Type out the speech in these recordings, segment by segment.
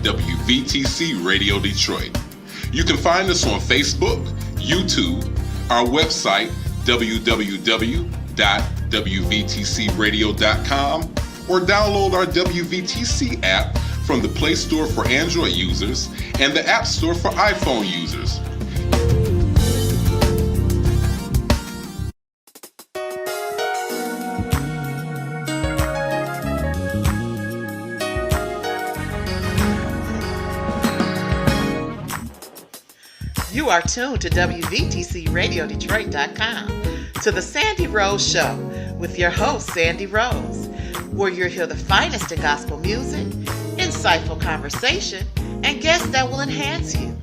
WVTC Radio Detroit. You can find us on Facebook, YouTube, our website, www.wvtcradio.com, or download our WVTC app from the Play Store for Android users and the App Store for iPhone users. You are tuned to WVTCRadioDetroit.com, to the Sande Rose Show with your host, Sande Rose, where you'll hear the finest in gospel music, insightful conversation, and guests that will enhance you.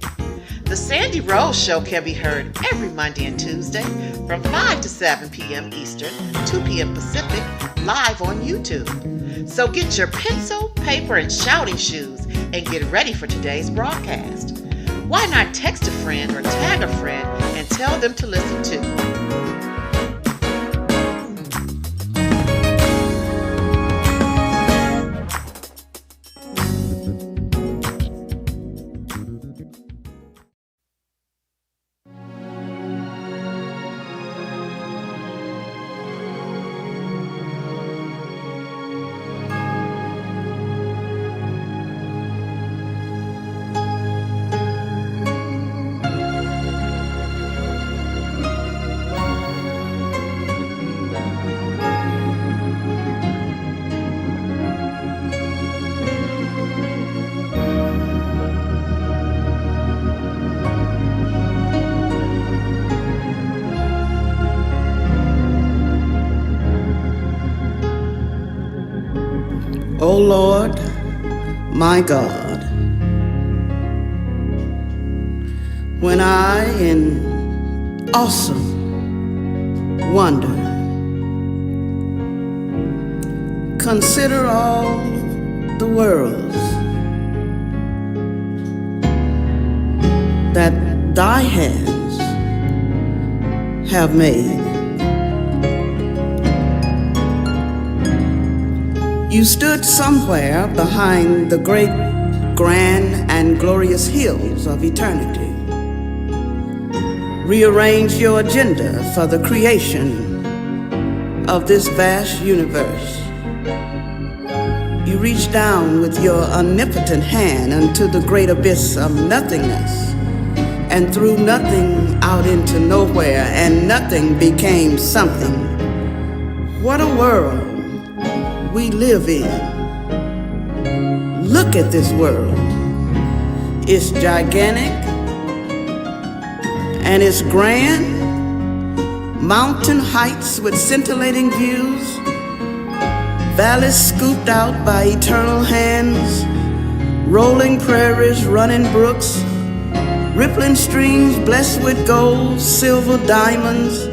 The Sande Rose Show can be heard every Monday and Tuesday from 5 to 7 p.m. Eastern, 2 p.m. Pacific, live on YouTube. So get your pencil, paper, and shouting shoes and get ready for today's broadcast. Why not text a friend or tag a friend and tell them to listen too? O Lord, my God, when I in awesome wonder consider all the worlds that thy hands have made, you stood somewhere behind the great, grand, and glorious hills of eternity. Rearranged your agenda for the creation of this vast universe. You reached down with your omnipotent hand unto the great abyss of nothingness and threw nothing out into nowhere, and nothing became something. What a world we live in. Look at this world. It's gigantic and it's grand. Mountain heights with scintillating views, valleys scooped out by eternal hands, rolling prairies, running brooks, rippling streams blessed with gold, silver, diamonds,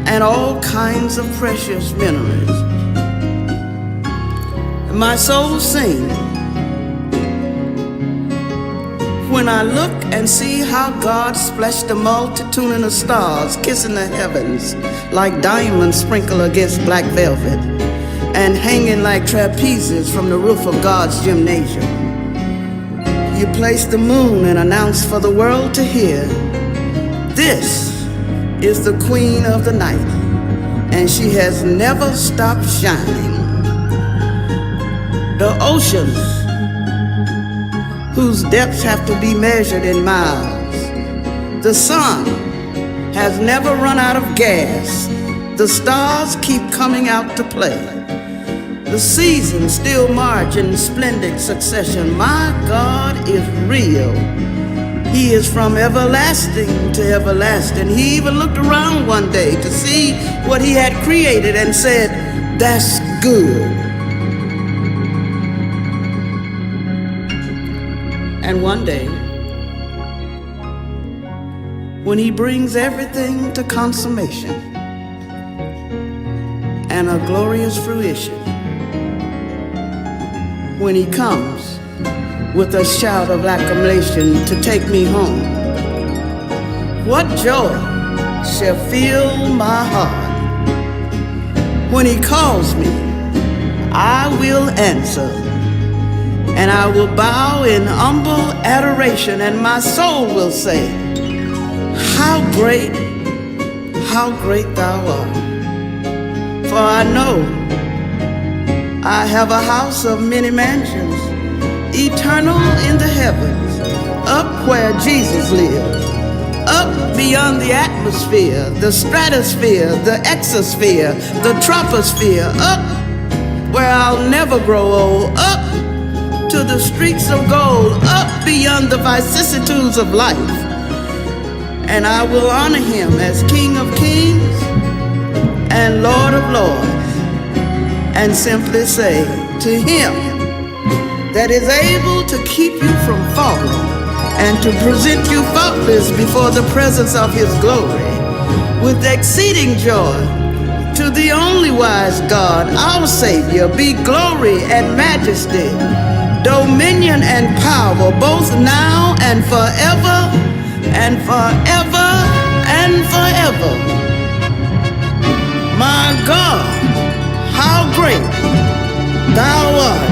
and all kinds of precious minerals. My soul sings when I look and see how God splashed a multitude of stars kissing the heavens like diamonds sprinkled against black velvet and hanging like trapezes from the roof of God's gymnasium. You placed the moon and announced for the world to hear, this is the queen of the night, and she has never stopped shining. The oceans, whose depths have to be measured in miles. The sun has never run out of gas. The stars keep coming out to play. The seasons still march in splendid succession. My God is real. He is from everlasting to everlasting. He even looked around one day to see what he had created and said, that's good. And one day, when he brings everything to consummation and a glorious fruition, when he comes with a shout of acclamation to take me home, what joy shall fill my heart. When he calls me, I will answer and I will bow in humble adoration, and my soul will say, how great thou art. For I know I have a house of many mansions, eternal in the heavens, up where Jesus lives, up beyond the atmosphere, the stratosphere, the exosphere, the troposphere, up where I'll never grow old, up to the streets of gold, up beyond the vicissitudes of life. And I will honor him as King of Kings and Lord of Lords, and simply say to him that is able to keep you from falling and to present you faultless before the presence of his glory with exceeding joy, to the only wise God, our Savior, be glory and majesty, dominion and power, both now and forever and forever and forever. My God, how great thou art.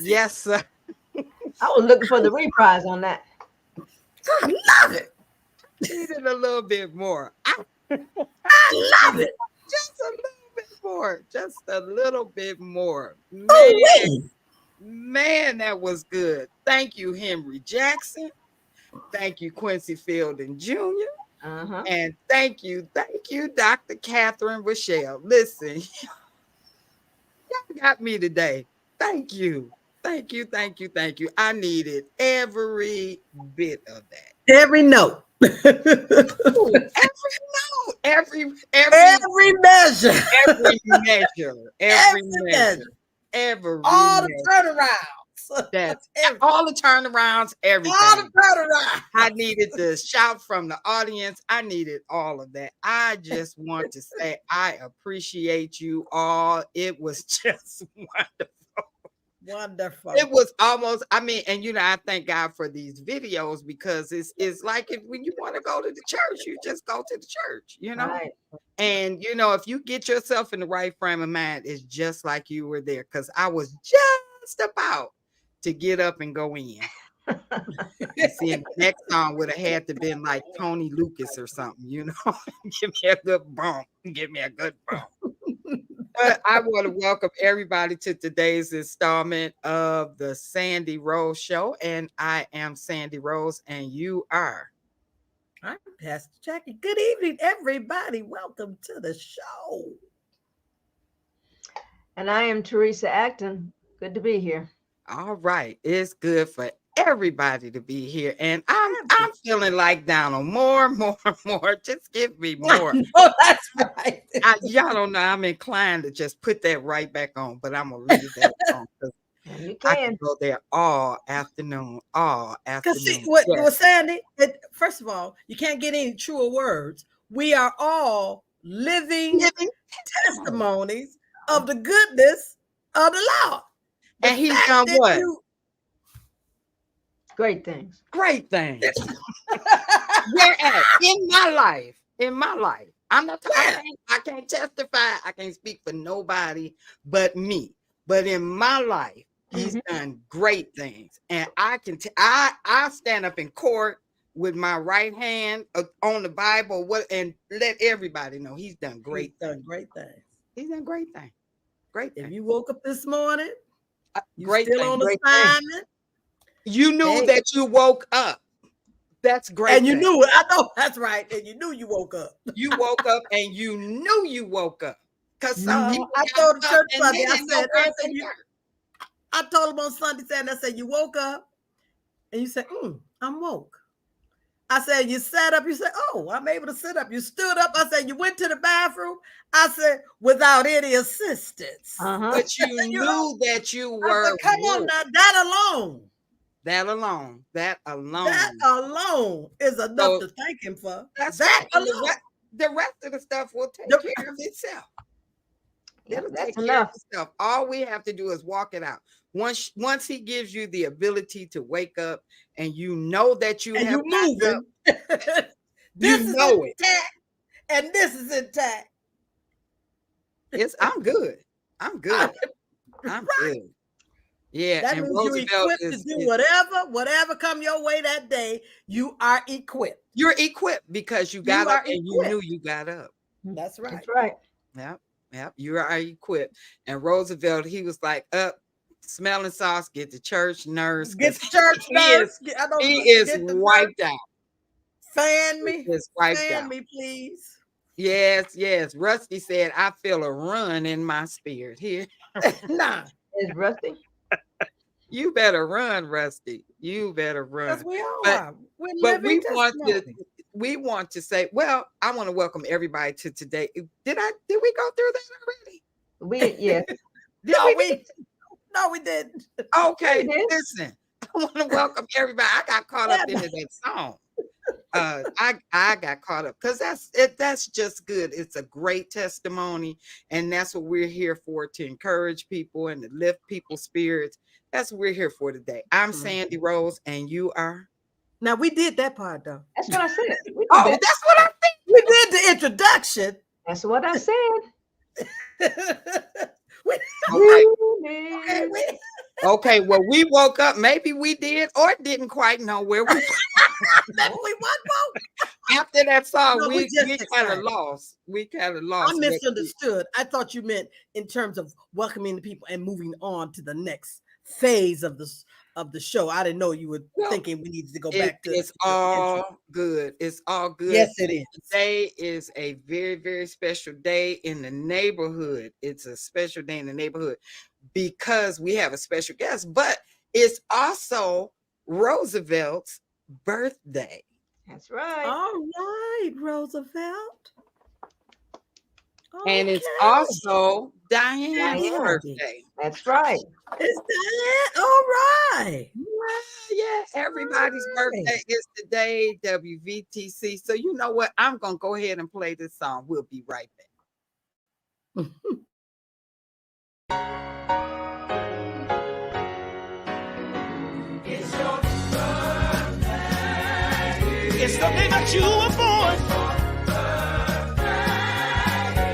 Yes, sir. I was looking for the reprise on that. I love it. Needed a little bit more. I love it. Just a little bit more. Just a little bit more. Oh, wait. Man, that was good. Thank you, Henry Jackson. Thank you, Quincy Fielding Jr. Uh-huh. And thank you, Dr. Catherine Rochelle. Listen, y'all got me today. Thank you. Thank you. I needed every bit of that. Every note. Every note. Every measure. Every measure. All the turnarounds. That's all the turnarounds, everything. All the turnarounds. I needed to shout from the audience. I needed all of that. I just want to say I appreciate you all. It was just wonderful. Wonderful. It was almost, I mean, and I thank God for these videos because it's like when you want to go to the church, you just go to the church, Right. And if you get yourself in the right frame of mind, it's just like you were there. Because I was just about to get up and go in. See, the next song would have had to been like Tony Lucas or something, Give me a good bump. But I want to welcome everybody to today's installment of the Sande Rose Show. And I am Sande Rose, and you are. I'm Pastor Jackie. Good evening, everybody. Welcome to the show. And I am Teresa Acton. Good to be here. All right. It's good for everybody to be here. And I'm feeling like Donald. More. Just give me more. Oh, that's right. Y'all don't know. I'm inclined to just put that right back on, but I'm going to leave that on. You I can go there all afternoon. Because see, what Sandy, first of all, you can't get any truer words. We are all living testimonies of the goodness of the Lord. And he's done what? Great things. Where at? In my life. I'm not talking, I can't testify. I can't speak for nobody but me. But in my life, he's done great things. And I stand up in court with my right hand on the Bible and let everybody know he's done great things. He's done great things. If you woke up this morning, great still thing, on assignment. You knew that you woke up. That's great. And you knew it. I know that's right. And you knew you woke up. You woke up and you knew you woke up. Because some people I told the church Sunday, I told them on Sunday, I said, you woke up and you said, I'm woke. I said, you sat up. You said, oh, I'm able to sit up. You stood up. I said, you went to the bathroom. I said, without any assistance. But you knew that you were. I said, come on now, that alone. That alone is enough to thank him for. That's that alone. The rest of the stuff will take care of itself. That's enough. All we have to do is walk it out. Once he gives you the ability to wake up and you know that you have moving, this is intact, and this is intact. I'm good. I'm good. Yeah, that means you're equipped to do whatever come your way that day. You are equipped. You're equipped because you got up and you knew you got up. That's right. That's right. Yep. You are equipped. And Roosevelt, he was like, up, smelling sauce, get to church, nurse. Get to church, nurse. He is wiped out. Fan me. Fan me, please. Yes. Rusty said, I feel a run in my spirit here. Nah. It's Rusty. You better run, Rusty. You better run. Because we all are. But we want to say, well, I want to welcome everybody to today. Did we go through that already? No, we didn't. Okay, listen. I want to welcome everybody. I got caught up into that song. I got caught up because that's just good. It's a great testimony, and that's what we're here for, to encourage people and to lift people's spirits. That's what we're here for today. I'm Sande Rose, and you are. Now we did that part though. That's what I said. That's what I think. We did the introduction. That's what I said. Okay, well, we woke up. Maybe we did or didn't quite know where we. Maybe we won both. After that song, No, we just kind of excited. lost. We kind of I lost. misunderstood. I thought you meant in terms of welcoming the people and moving on to the next phase of the show. I didn't know you were thinking we needed to go back to. It's all good. It's all good. Yes, it is. Today is a very, very special day in the neighborhood. It's a special day in the neighborhood because we have a special guest, but it's also Roosevelt's birthday. That's right. All right, Roosevelt. And it's Okay. also Diane's Diane. birthday. That's right. It's that. All right. Yeah, everybody's birthday is today, WVTC. So you know what? I'm going to go ahead and play this song. We'll be right back. It's the day that you were born.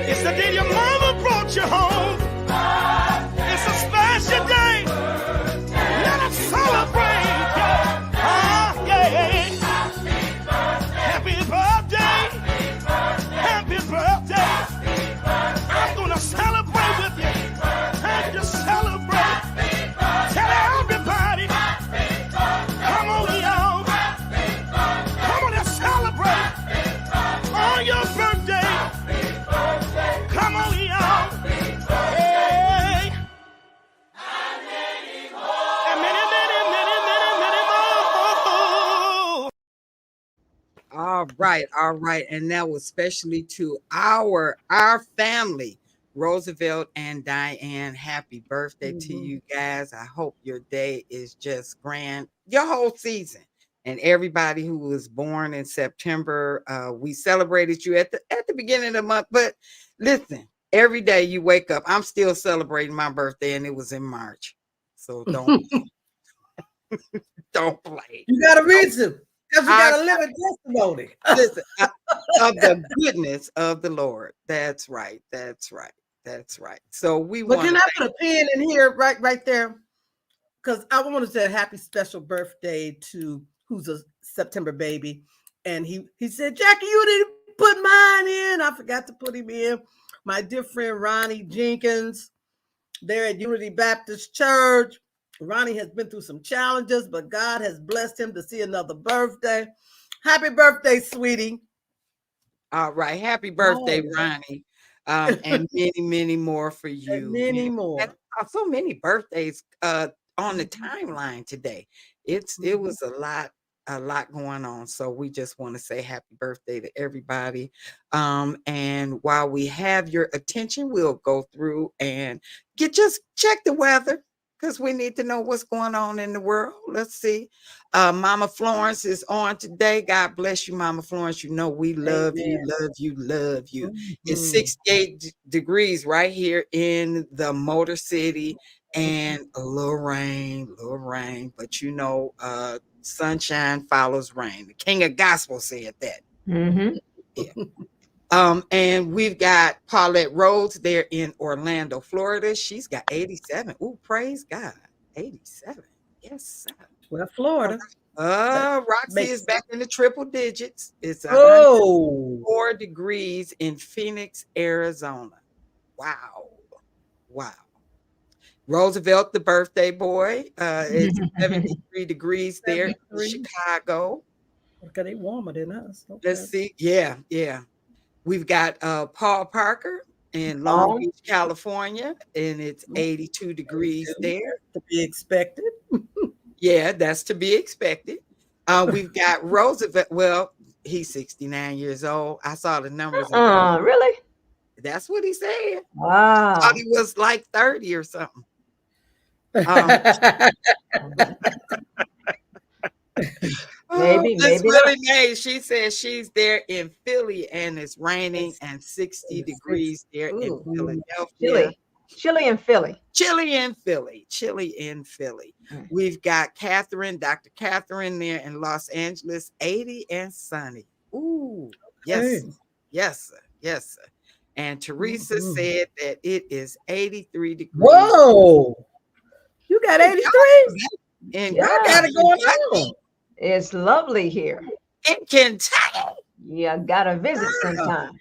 It's the day your mama brought you home. It's a special day. Let us celebrate. Yeah. Happy birthday. Happy birthday. I'm gonna celebrate with you. And just celebrate. Tell everybody. Come on, y'all. Come on and celebrate on your birthday. Come on, y'all. Hey. And many more. All right. And that was especially to our family, Roosevelt and Diane. Happy birthday to you guys. I hope your day is just grand. Your whole season. And everybody who was born in September, we celebrated you at the beginning of the month. But listen, every day you wake up, I'm still celebrating my birthday, and it was in March. So don't don't play. You got a reason because you got to live a testimony. Listen, of the goodness of the Lord. That's right. So we But want can to I put a pin in here right there? Because I want to say a happy special birthday to who's a September baby. And he said, Jackie, you didn't put mine in. I forgot to put him in. My dear friend Ronnie Jenkins, there at Unity Baptist Church. Ronnie has been through some challenges, but God has blessed him to see another birthday. Happy birthday, sweetie. All right. Happy birthday, Ronnie. And many more for you. And many more. And so many birthdays on the timeline today. It was a lot going on. So we just want to say happy birthday to everybody. And while we have your attention, we'll go through and just check the weather, because we need to know what's going on in the world. Let's see. Mama Florence is on today. God bless you, Mama Florence. You know we love you. It's 68 degrees right here in the Motor City, and a little rain. But you know, sunshine follows rain. The King of Gospel said that. Mm-hmm. Yeah. And we've got Paulette Rhodes there in Orlando, Florida. She's got 87. Ooh, praise God. 87. Yes, sir. Well, Florida. Roxy is back in the triple digits. It's 4 degrees in Phoenix, Arizona. Wow. Roosevelt, the birthday boy, it's 73 degrees there in Chicago. Okay, they warmer than us. Okay. Let's see. Yeah. We've got Paul Parker in Long Beach, California, and it's 82 degrees there. To be expected. Yeah, that's to be expected. We've got Roosevelt. Well, he's 69 years old. I saw the numbers. Really? That's what he said. Wow. I thought he was like 30 or something. Maybe Willie Mae, she says she's there in Philly and it's raining and 60 degrees there in Philadelphia. Chilly in Philly. Chilly in Philly. We've got Dr. Catherine there in Los Angeles, 80 and sunny. Ooh, yes, sir. And Teresa said that it is 83 degrees. Whoa. You got 83? And Yeah. y'all got it going on It's lovely here. in Kentucky. Yeah, gotta visit sometime.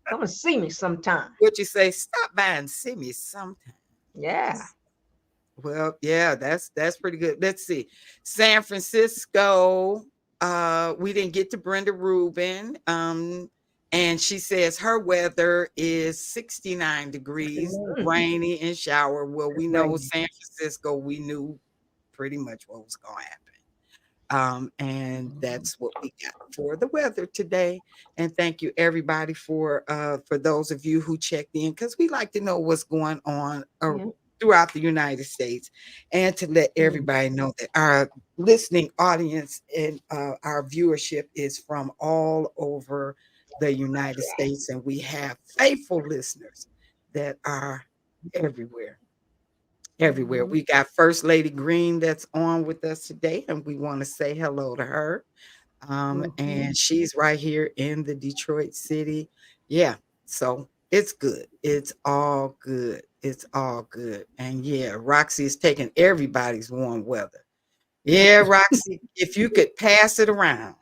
Come and see me sometime. What you say? Stop by and see me sometime. Yeah. Well, yeah, that's pretty good. Let's see. San Francisco. We didn't get to Brenda Rubin. And she says her weather is 69 degrees, rainy and shower. Well, we know Rainy. San Francisco, we knew pretty much what was going to happen. And that's what we got for the weather today. And thank you everybody for those of you who checked in, because we like to know what's going on Yeah. throughout the United States, and to let everybody know that our listening audience and our viewership is from all over the United States, and we have faithful listeners that are everywhere. Everywhere. We got First Lady Green that's on with us today, and we want to say hello to her. And she's right here in the Detroit city. Yeah, so it's good. It's all good. It's all good. And yeah, Roxy is taking everybody's warm weather. Yeah, Roxy, if you could pass it around,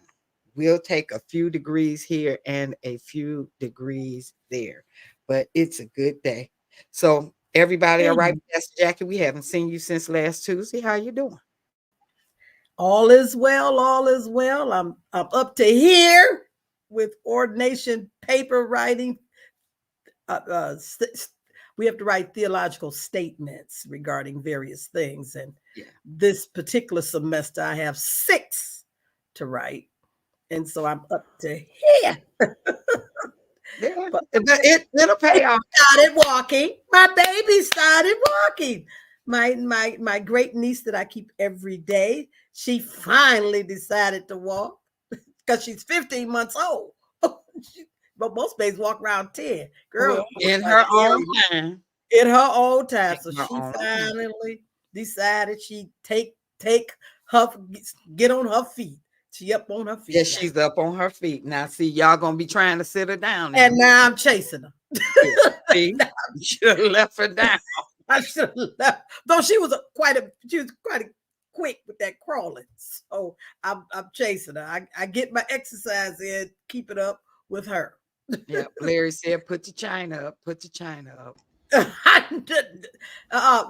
we'll take a few degrees here and a few degrees there. But it's a good day. So everybody, all right, Pastor Jackie, we haven't seen you since last Tuesday. How you doing? All is well, all is well. I'm up to here with ordination paper writing. We have to write theological statements regarding various things. And this particular semester, I have 6 to write. And so I'm up to here. Yeah, but it'll pay off. Started walking. My baby started walking. My great niece that I keep every day, she finally decided to walk because she's 15 months old. But most babies walk around 10. Girl, in her own time. In her own time. So her she own finally decided she get on her feet. She up on her feet. Yeah, she's up on her feet. Now, see, y'all gonna be trying to sit her down. And now I'm chasing her. See, you should have left her down. I should have left. Though she was quite quick with that crawling. So I'm chasing her. I get my exercise in, keep it up with her. Yeah, Larry said, put your china up, put your china up.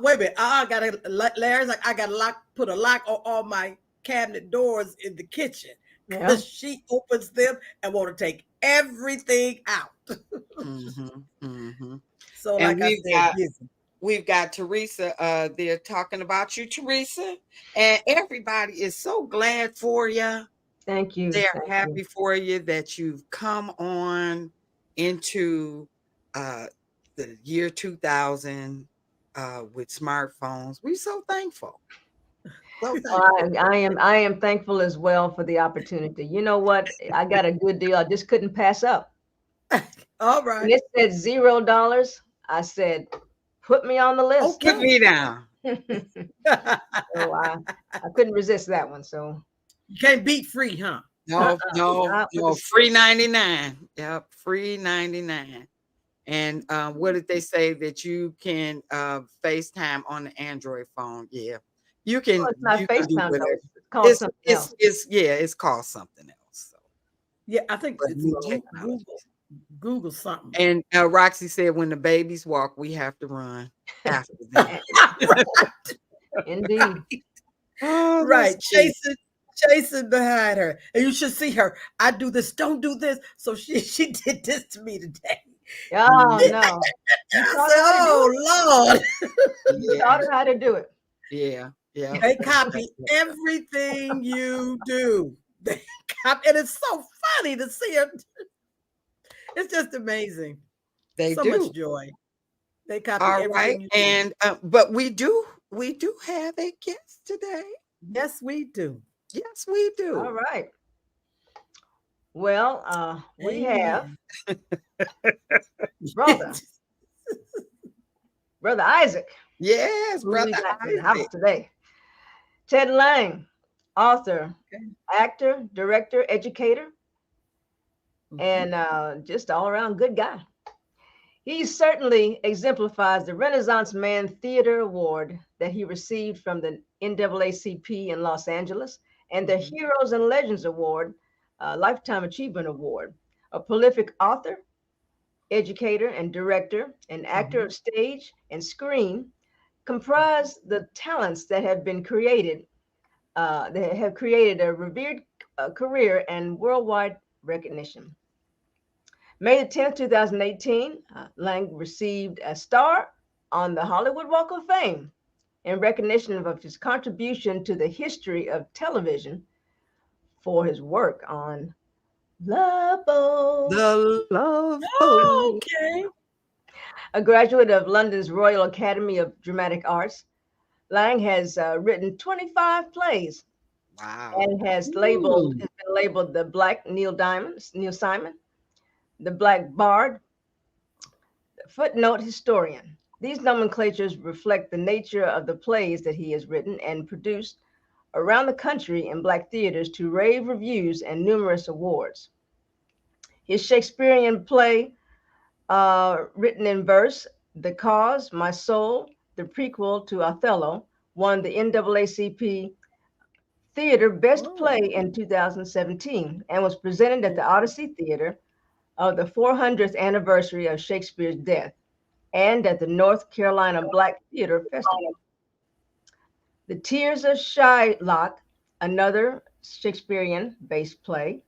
Wait a minute. Larry's like, I gotta put a lock on all my cabinet doors in the kitchen because she opens them and want to take everything out. So and like we've got Teresa. They're talking about you, Teresa, and everybody is so glad for you. Thank you. They're happy for you that you've come on into the year 2000 with smartphones. We're so thankful. I am thankful as well for the opportunity. You know what? I got a good deal. I just couldn't pass up. All right. And it said $0. I said, put me on the list. Put me down. So I couldn't resist that one. So you can't beat free, huh? No, free 99. Yep, free 99. And what did they say that you can FaceTime on the Android phone? Yeah, you can. It's not FaceTime. It's called something else. It's called something else. So. Yeah, I think it's Google something. And Roxy said, when the babies walk, we have to run after them. Indeed. Right. Chasing behind her. And you should see her. I do this, don't do this. So she did this to me today. Oh no. Oh Lord. You taught her how to do it. Yeah. They copy everything you do. They copy, and it's so funny to see her. It's just amazing. They so do. much joy. They copy all everything right. you And but we do have a guest today. Yes, we do. Yes, we do. All right. Well, we have brother Isaac. Yes, brother in the house today. Ted Lange, author, actor, director, educator, and just all around good guy. He certainly exemplifies the Renaissance Man Theater Award that he received from the NAACP in Los Angeles and the Heroes and Legends Award, Lifetime Achievement Award. A prolific author, educator, and director, and actor of stage and screen, comprise the talents that have been created, that have created a revered career and worldwide recognition. May the 10th, 2018, Lange received a star on the Hollywood Walk of Fame in recognition of his contribution to the history of television for his work on Love Boat. The Love Boat. Okay. A graduate of London's Royal Academy of Dramatic Arts, Lange has written 25 plays. Wow. And has been labeled the Black Neil Simon, the Black Bard, footnote historian. These nomenclatures reflect the nature of the plays that he has written and produced around the country in Black theaters to rave reviews and numerous awards. His Shakespearean play, written in verse, The Cause, My Soul, the prequel to Othello, won the NAACP Theater Best Play in 2017 and was presented at the Odyssey Theater of the 400th anniversary of Shakespeare's death and at the North Carolina Black Theater Festival. The Tears of Shylock, another Shakespearean-based play,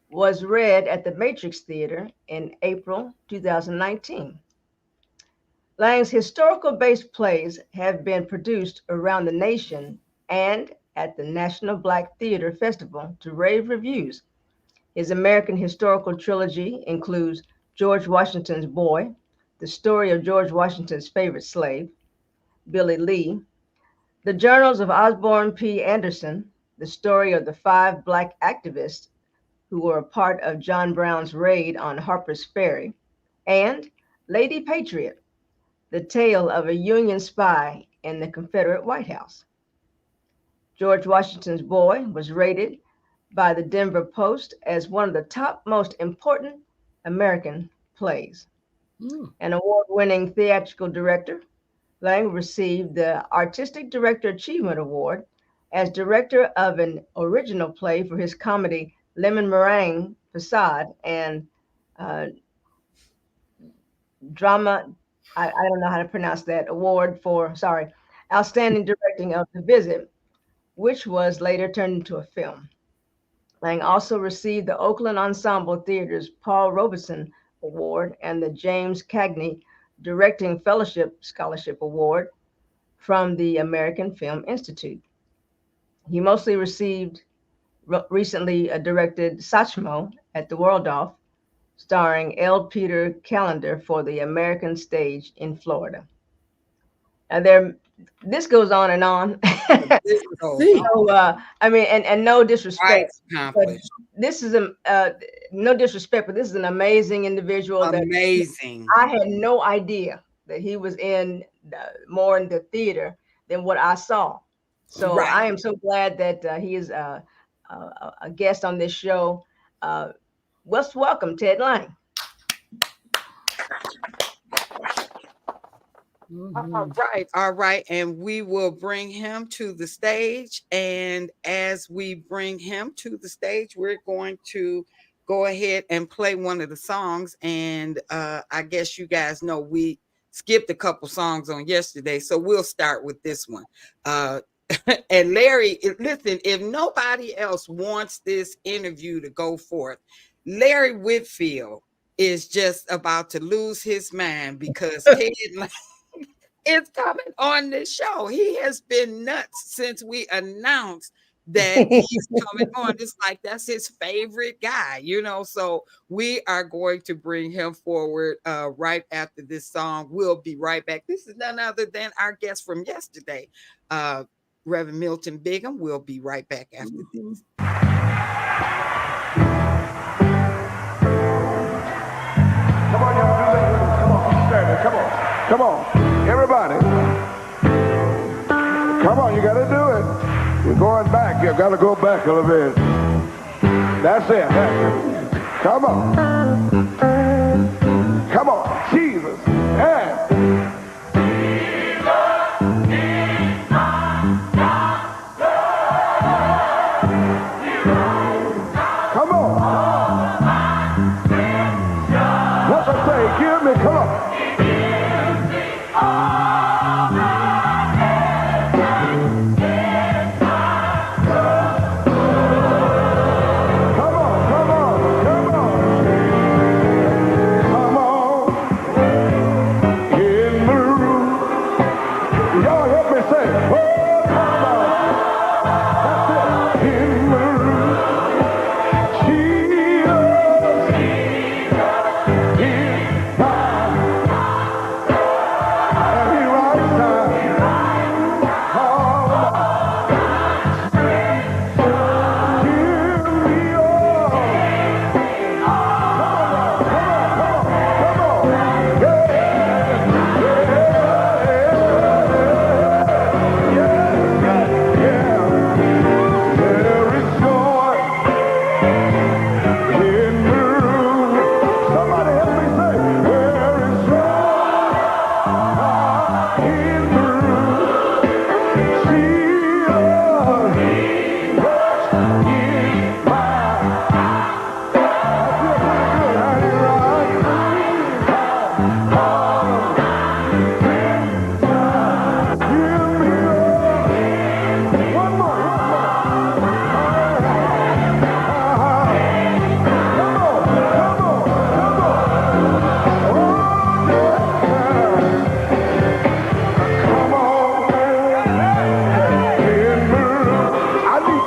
was read at the Matrix Theater in April 2019. Lange's historical-based plays have been produced around the nation and at the National Black Theater Festival to rave reviews. His American historical trilogy includes George Washington's Boy, the story of George Washington's favorite slave, Billy Lee, The Journals of Osborne P. Anderson, the story of the 5 Black activists who were a part of John Brown's raid on Harper's Ferry, and Lady Patriot, the tale of a Union spy in the Confederate White House. George Washington's Boy was rated by the Denver Post as one of the top most important American plays. An award-winning theatrical director, Lange received the Artistic Director Achievement Award as director of an original play for his comedy Lemon Meringue Facade and drama, I don't know how to pronounce that, outstanding directing of The Visit, which was later turned into a film. Lange also received the Oakland Ensemble Theater's Paul Robeson Award and the James Cagney Directing Fellowship Scholarship Award from the American Film Institute. He mostly recently directed Satchmo at the Waldorf, starring L. Peter Callender for the American stage in Florida. Now this goes on and on. And no disrespect, but this is no disrespect, but this is an amazing individual. Amazing. I had no idea that he was more in the theater than what I saw. So I am so glad that he is a guest on this show. Let's welcome Ted Lange. All right. And we will bring him to the stage. And as we bring him to the stage, we're going to go ahead and play one of the songs. And I guess you guys know we skipped a couple songs on yesterday, so we'll start with this one. And Larry, listen, if nobody else wants this interview to go forth, Larry Whitfield is just about to lose his mind because Ted Lange is coming on this show. He has been nuts since we announced that he's coming on. It's like that's his favorite guy, so we are going to bring him forward right after this song. We'll be right back. This is none other than our guest from yesterday, Reverend Milton Bigham. We'll be right back after this. Come on, y'all, do that. Come on, stand there. Come on, everybody. Come on, you gotta do it. You're going back. You gotta go back a little bit. That's it. Come on. Come on, Jesus.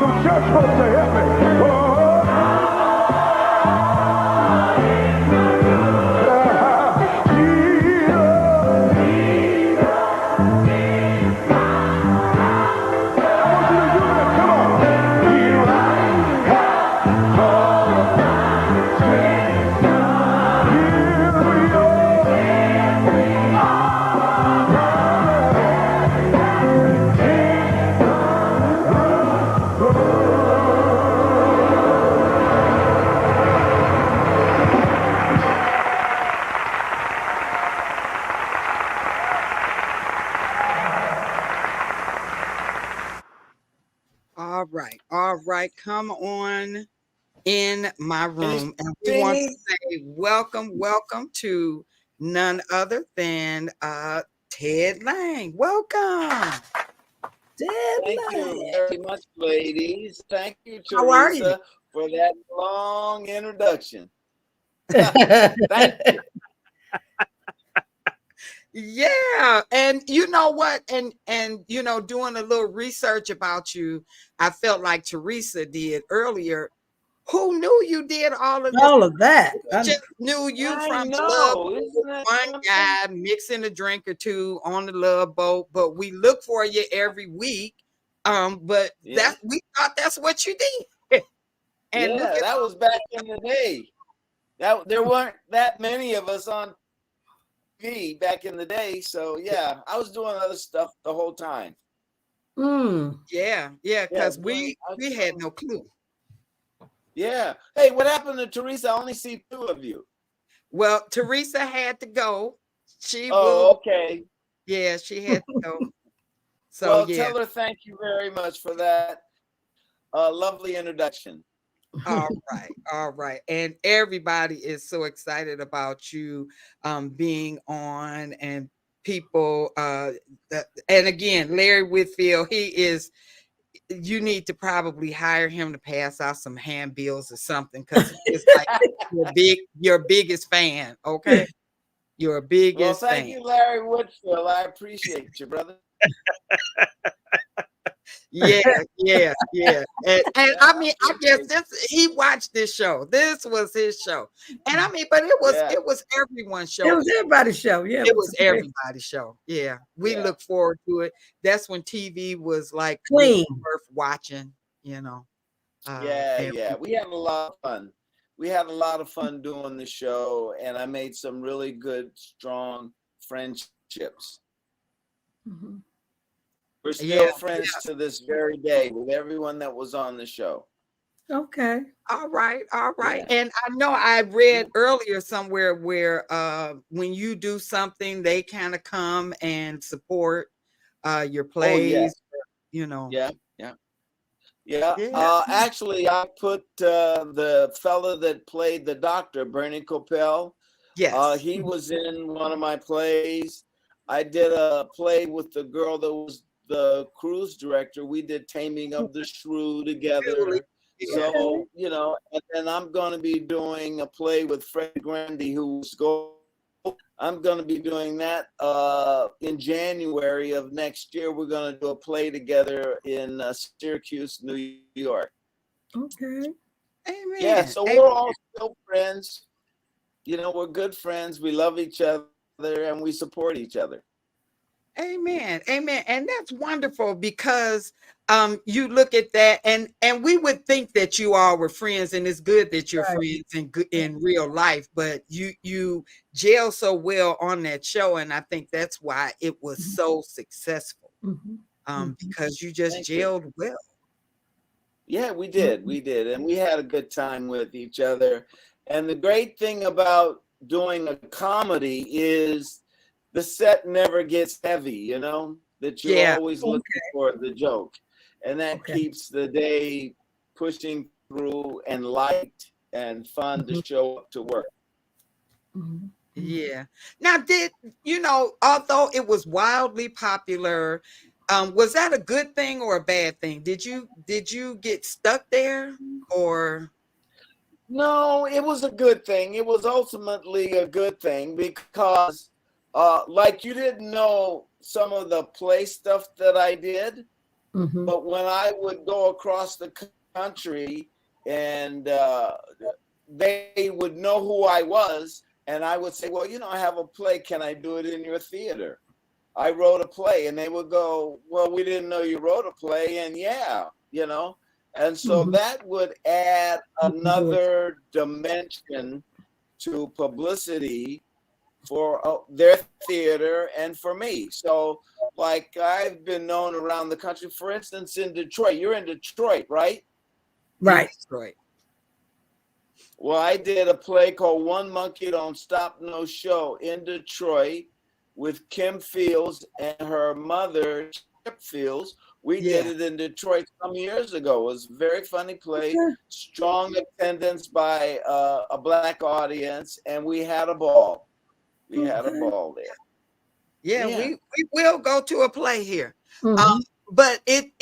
some church folks to help me. All right. Come on in my room. And we see want me? to say welcome to none other than Ted Lange. Welcome. Ted Thank you Lange. very much, ladies. Thank you, How are you? Teresa, for that long introduction. Thank you. Yeah, and you know what, and you know, doing a little research about you, I felt like Teresa did earlier. Who knew you did all of this? All of that. Just knew you I from the know. Love Boat, Isn't that one something? guy mixing a drink or two on the Love Boat, but we look for you every week. But Yeah. we thought that's what you did. And look Yeah, at that was back in the day. There weren't that many of us on TV back in the day. So yeah, I was doing other stuff the whole time. yeah, because we had no clue. Yeah. Hey, what happened to Teresa? I only see two of you. Well, Teresa had to go. She Okay. Yeah, she had to go. So Well, yeah. tell her thank you very much for that lovely introduction. All right. And everybody is so excited about you being on, and people and again, Larry Whitfield, you need to probably hire him to pass out some handbills or something, because he's like your biggest fan. Okay. Your biggest Well, thank fan. you, Larry Whitfield. I appreciate you, brother. Yeah. And I mean, I guess he watched this show. This was his show. And I mean, but it was everyone's show. It was everybody's show. Yeah. It was everybody's show. Yeah. We look forward to it. That's when TV was like clean, worth watching, you know. Yeah. We had a lot of fun. We had a lot of fun doing the show, and I made some really good, strong friendships. Mm-hmm. We're still friends to this very day with everyone that was on the show. Okay. All right. Yeah. And I know I read earlier somewhere where when you do something, they kind of come and support your plays, you know. Yeah. Actually, I put the fella that played the doctor, Bernie Coppell. Yes. He was in one of my plays. I did a play with the girl that was the cruise director. We did Taming of the Shrew together. So, you know, and then I'm going to be doing a play with Fred Grandy, I'm going to be doing that in January of next year. We're going to do a play together in Syracuse, New York. Okay. Amen. Yeah, so we're all still friends. You know, we're good friends. We love each other and we support each other. Amen. And that's wonderful, because you look at that, and we would think that you all were friends, and it's good that you're friends in real life, but you gel so well on that show, and I think that's why it was so successful. Because you just gelled well. Yeah, we did, and we had a good time with each other. And the great thing about doing a comedy is the set never gets heavy, you know, that you're always looking for the joke. And that keeps the day pushing through and light and fun to show up to work. Yeah. Now, did you know, although it was wildly popular, was that a good thing or a bad thing? Did you get stuck there, or? No, it was a good thing. It was ultimately a good thing because like you didn't know some of the play stuff that I did. But when I would go across the country and they would know who I was, and I would say, well, I have a play. Can I do it in your theater? I wrote a play, and they would go, well, we didn't know you wrote a play. And yeah, and so that would add another dimension to publicity for their theater and for me. So like I've been known around the country, for instance, in Detroit. You're in Detroit, right? Right. Right. Well, I did a play called One Monkey Don't Stop No Show in Detroit with Kim Fields and her mother, Chip Fields. We did it in Detroit some years ago. It was a very funny play, strong attendance by a Black audience, and we had a ball. We had a ball there. Yeah, we will go to a play here. Mm-hmm. But it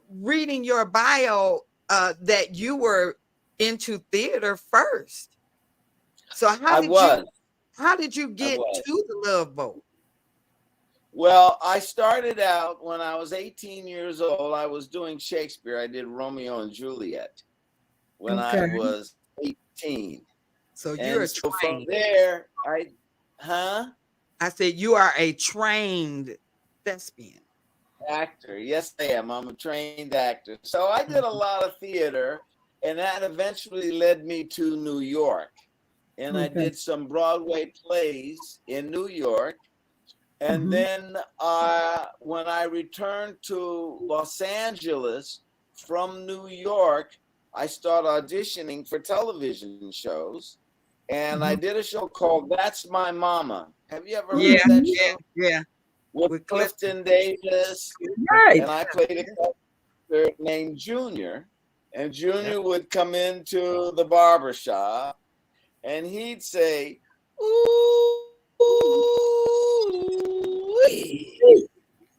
reading your bio that you were into theater first. So how did you get to the Love Boat? Well, I started out when I was 18 years old. I was doing Shakespeare. I did Romeo and Juliet when I was 18. So you're a trained. From there, I said you are a trained thespian. Actor. Yes, I am. I'm a trained actor. So I did a lot of theater, and that eventually led me to New York. And I did some Broadway plays in New York. And then when I returned to Los Angeles from New York, I started auditioning for television shows. And I did a show called That's My Mama. Have you ever heard of that show? Yeah. With Clifton Davis. Right. And I played a character named Junior. And Junior would come into the barber shop and he'd say, ooh, ooh,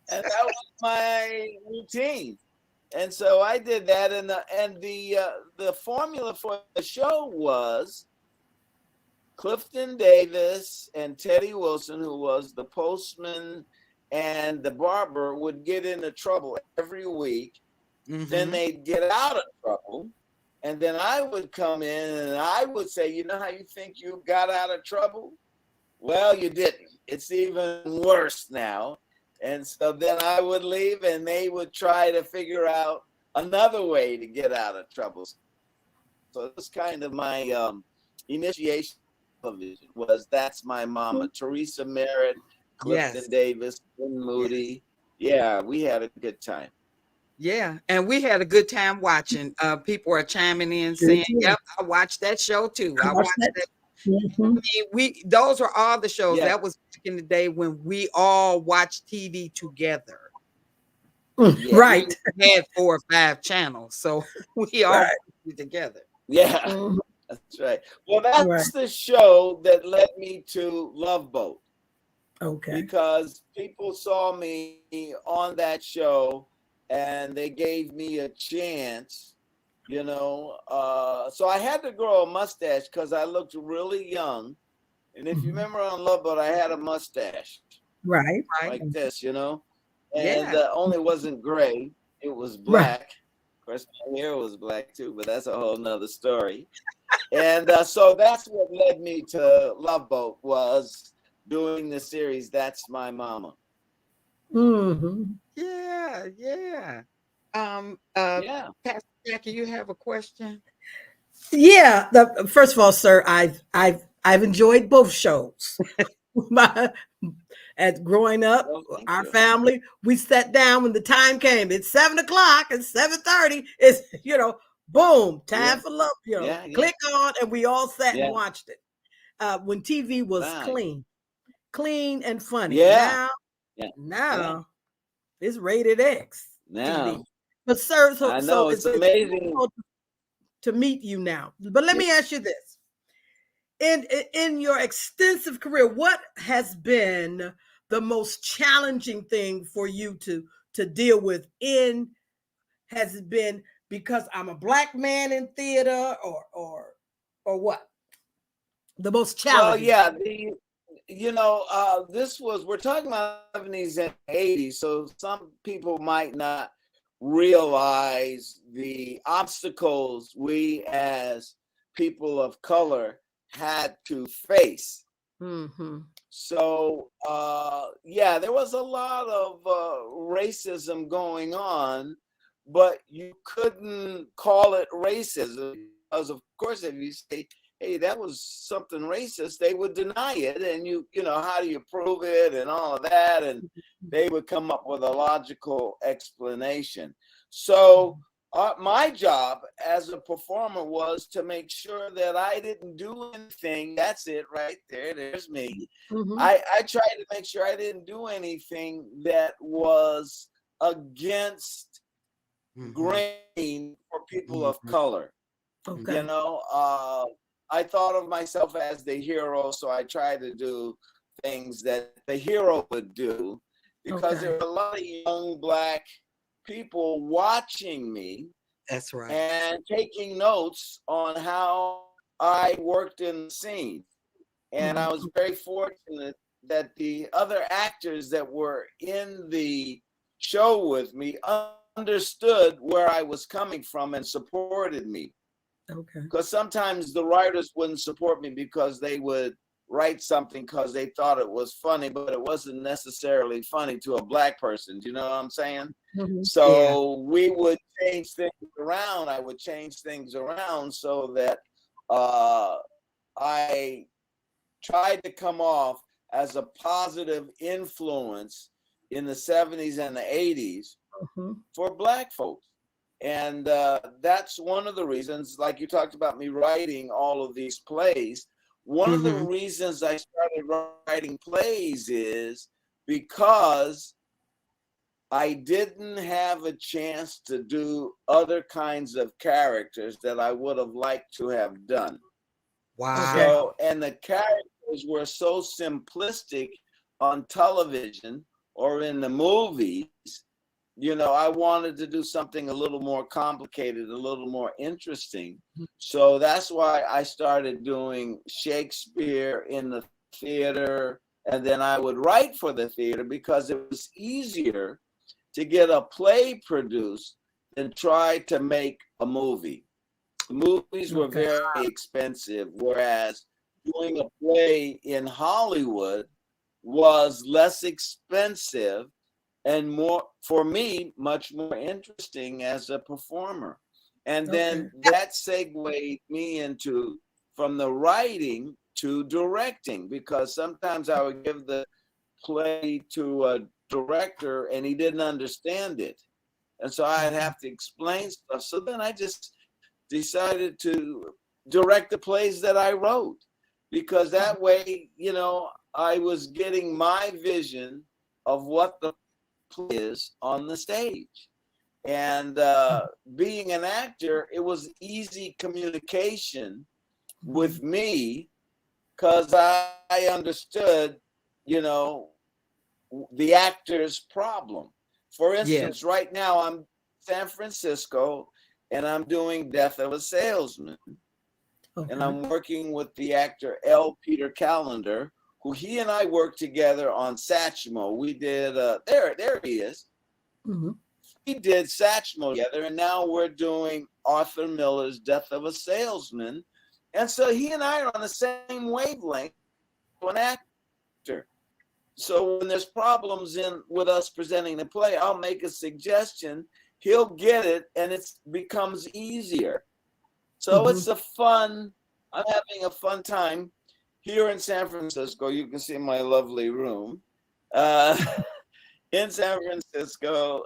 and that was my routine. And so I did that, and the formula for the show was Clifton Davis and Teddy Wilson, who was the postman and the barber, would get into trouble every week. Then they'd get out of trouble. And then I would come in and I would say, you know how you think you got out of trouble? Well, you didn't. It's even worse now. And so then I would leave and they would try to figure out another way to get out of trouble. So it was kind of my initiation television was That's My Mama. Teresa Merritt, Clifton Davis, Lynn Moody. Yeah, we had a good time. Yeah, and we had a good time watching. People are chiming in saying, "Yep, I watched that show too. I watched that." I mean, those were all the shows. That was back in the day when we all watched TV together. Right. We had 4 or 5 channels, so we all watched it together. Yeah, that's right. Well, that's the show that led me to Love Boat. Okay. Because people saw me on that show and they gave me a chance, so I had to grow a mustache because I looked really young. And if you remember on Love Boat, I had a mustache. Right. Like this, and only wasn't gray, it was black. Of course, my hair was black too, but that's a whole nother story. And so that's what led me to Love Boat, was doing the series That's My Mama. Yeah. Pastor Jackie, you have a question? Yeah. First of all, sir, I've enjoyed both shows. As growing up, our family, we sat down when the time came. It's 7 o'clock and 7:30. It's boom, time for love. Click on, and we all sat and watched it. When TV was clean and funny. Now it's rated X. Now, TV. But sir, I know it's amazing to meet you now. But let me ask you this: in your extensive career, what has been the most challenging thing for you to deal with? Has it been because I'm a Black man in theater, or what? The most challenging. Well, we're talking about 70s and 80s, so some people might not realize the obstacles we as people of color had to face. Mm-hmm. So, there was a lot of racism going on, but you couldn't call it racism because, of course, if you say, hey, that was something racist, they would deny it. And how do you prove it and all of that? And they would come up with a logical explanation. So my job as a performer was to make sure that I didn't do anything. That's it right there. There's me. Mm-hmm. I tried to make sure I didn't do anything that was against grain for people of color. Okay. I thought of myself as the hero, so I tried to do things that the hero would do, because there were a lot of young Black people watching me. That's right. And taking notes on how I worked in the scene. And I was very fortunate that the other actors that were in the show with me understood where I was coming from and supported me. Okay. Because sometimes the writers wouldn't support me because they would write something because they thought it was funny, but it wasn't necessarily funny to a Black person. Do you know what I'm saying? Mm-hmm. So we would change things around. I would change things around so that I tried to come off as a positive influence in the 70s and the 80s for Black folks. And that's one of the reasons, like you talked about me writing all of these plays. One of the reasons I started writing plays is because I didn't have a chance to do other kinds of characters that I would have liked to have done. Wow. So, and the characters were so simplistic on television or in the movies. I wanted to do something a little more complicated, a little more interesting. So that's why I started doing Shakespeare in the theater, and then I would write for the theater because it was easier to get a play produced than try to make a movie. The movies were very expensive, whereas doing a play in Hollywood was less expensive and more, for me, much more interesting as a performer. And then that segued me into from the writing to directing, because sometimes I would give the play to a director and he didn't understand it. And so I'd have to explain stuff. So then I just decided to direct the plays that I wrote, because that way, I was getting my vision of what the play is on the stage. And being an actor, it was easy communication with me because I understood, the actor's problem. For instance, right now I'm in San Francisco and I'm doing Death of a Salesman. And I'm working with the actor L. Peter Callender, who he and I worked together on Satchmo. We did, there he is. We did Satchmo together, and now we're doing Arthur Miller's Death of a Salesman. And so he and I are on the same wavelength for an actor. So when there's problems with us presenting the play, I'll make a suggestion, he'll get it, and it becomes easier. So it's I'm having a fun time here in San Francisco. You can see my lovely room. In San Francisco,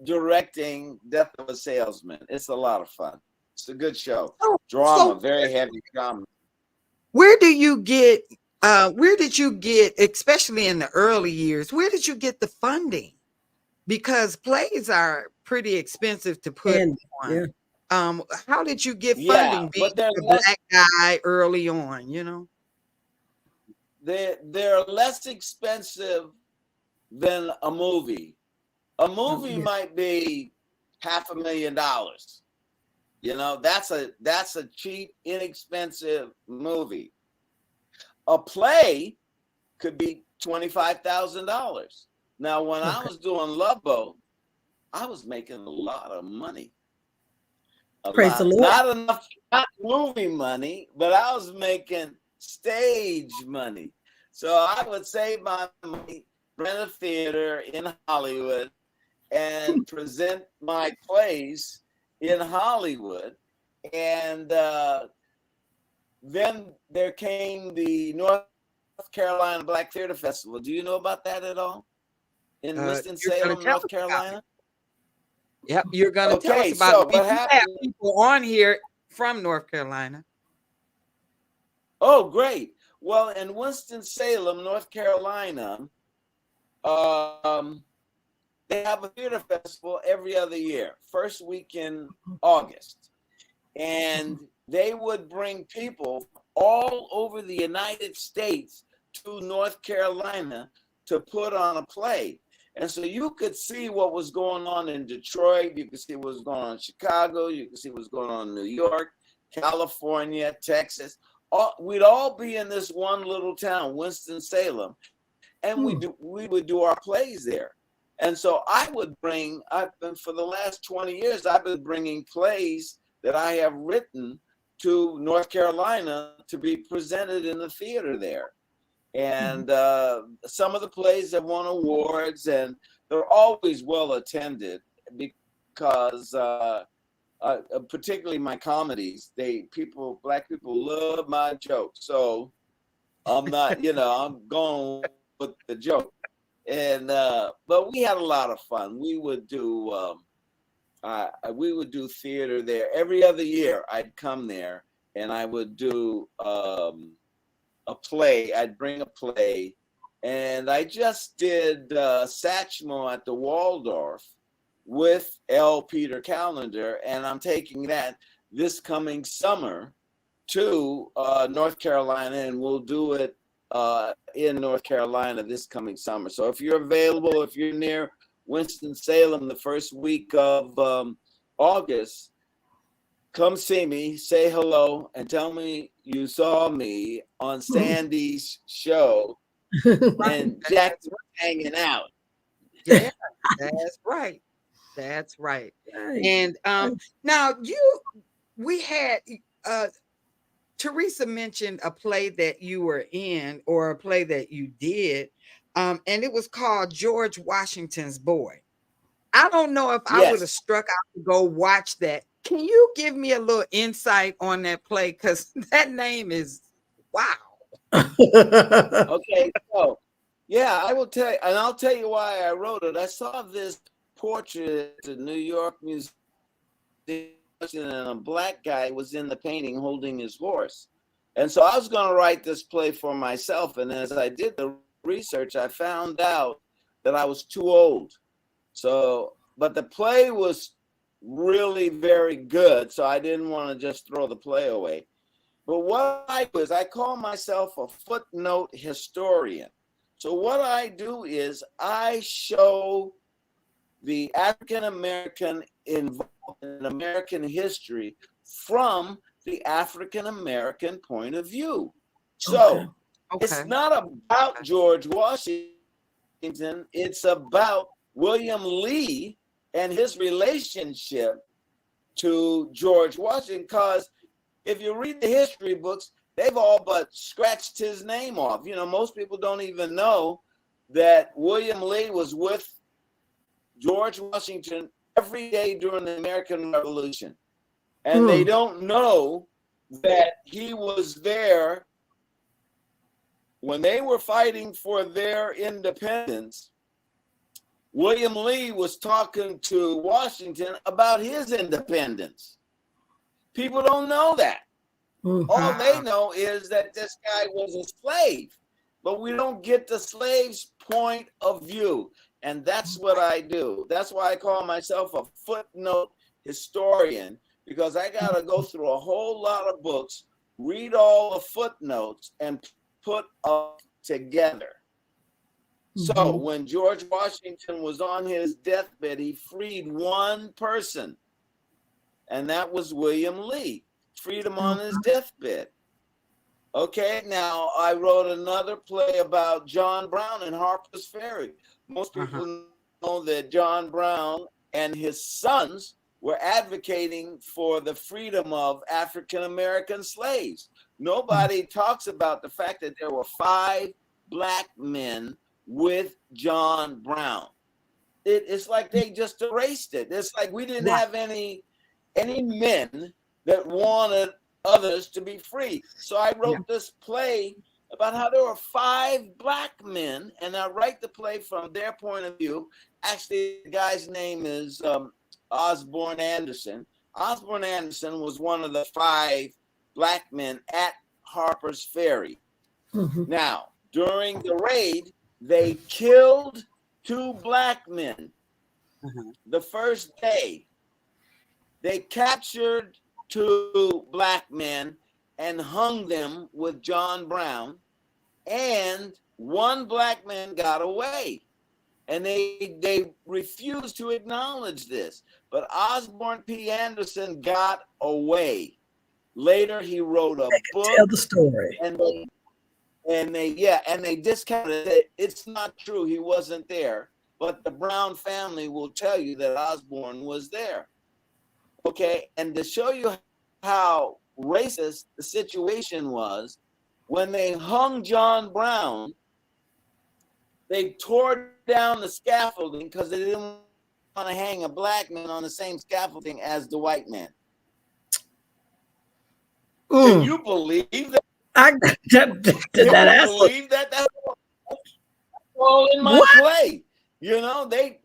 directing Death of a Salesman. It's a lot of fun. It's a good show. Drama, very heavy drama. Where did you get, especially in the early years, where did you get the funding? Because plays are pretty expensive to put on. How did you get funding being a Black guy early on, They're less expensive than a movie. A movie might be $500,000. That's a cheap, inexpensive movie. A play could be $25,000. Now, when I was doing Love Boat, I was making a lot of money. Praise the Lord. Not enough, not movie money, but I was making stage money. So I would save my money, rent a theater in Hollywood, and present my plays in Hollywood. And then there came the North Carolina Black Theater Festival. Do you know about that at all? In Winston-Salem, North Carolina? Yep, you're going to tell us about so it. We have people on here from North Carolina. Oh, great. Well, in Winston-Salem, North Carolina, they have a theater festival every other year, first week in August. And they would bring people all over the United States to North Carolina to put on a play. And so you could see what was going on in Detroit. You could see what was going on in Chicago. You could see what was going on in New York, California, Texas. We'd all be in this one little town, Winston-Salem, and we would do our plays there. And so for the last 20 years, I've been bringing plays that I have written to North Carolina to be presented in the theater there. And some of the plays have won awards, and they're always well attended because particularly my comedies, Black people love my jokes. So I'm not, I'm going with the joke. And but we had a lot of fun. We would do theater there every other year. I'd come there and I would do a play. I'd bring a play, and I just did Satchmo at the Waldorf with L. Peter Callender, and I'm taking that this coming summer to North Carolina, and we'll do it in North Carolina this coming summer. So if you're available, if you're near Winston-Salem the first week of August, come see me, say hello, and tell me you saw me on Sandy's show and Jack was hanging out. Yeah, that's right. That's right. And now we had Teresa mentioned a play that you were in, or a play that you did, and it was called George Washington's Boy. I don't know if I would have struck out to go watch that. Can you give me a little insight on that play? Because that name is wow. Okay, so yeah, I will tell you, and I'll tell you why I wrote it. I saw this portrait at the New York Museum, and a Black guy was in the painting holding his horse. And so I was going to write this play for myself. And as I did the research, I found out that I was too old. So, but the play was really very good. So I didn't want to just throw the play away. But what I do is I call myself a footnote historian. So what I do is I show the African-American involved in American history from the African-American point of view. So it's not about George Washington. It's about William Lee and his relationship to George Washington. Because if you read the history books, they've all but scratched his name off. You know, most people don't even know that William Lee was with George Washington every day during the American Revolution. And they don't know that he was there when they were fighting for their independence. William Lee was talking to Washington about his independence. People don't know that. All they know is that this guy was a slave, but we don't get the slave's point of view. And that's what I do. That's why I call myself a footnote historian, because I got to go through a whole lot of books, read all the footnotes, and put up together. So when George Washington was on his deathbed, he freed one person, and that was William Lee. Freed him on his deathbed. Okay, now I wrote another play about John Brown and Harper's Ferry. Most people know that John Brown and his sons were advocating for the freedom of African American slaves. Nobody talks about the fact that there were 5 black men with John Brown. It's like they just erased it. It's like we didn't have any men that wanted others to be free. So I wrote this play about how there were 5 black men, and I write the play from their point of view. Actually, the guy's name is Osborne Anderson. Osborne Anderson was one of the 5 black men at Harper's Ferry. Now, during the raid, they killed 2 black men. The first day, they captured 2 black men and hung them with John Brown, and 1 black man got away, and they refused to acknowledge this. But Osborne P. Anderson got away. Later, he wrote a book. Tell the story. And they discounted it. It's not true. He wasn't there. But the Brown family will tell you that Osborne was there. Okay, and to show you how racist the situation was, when they hung John Brown, they tore down the scaffolding because they didn't want to hang a black man on the same scaffolding as the white man. Can you believe that? Believe that? That's all in my play. You know, they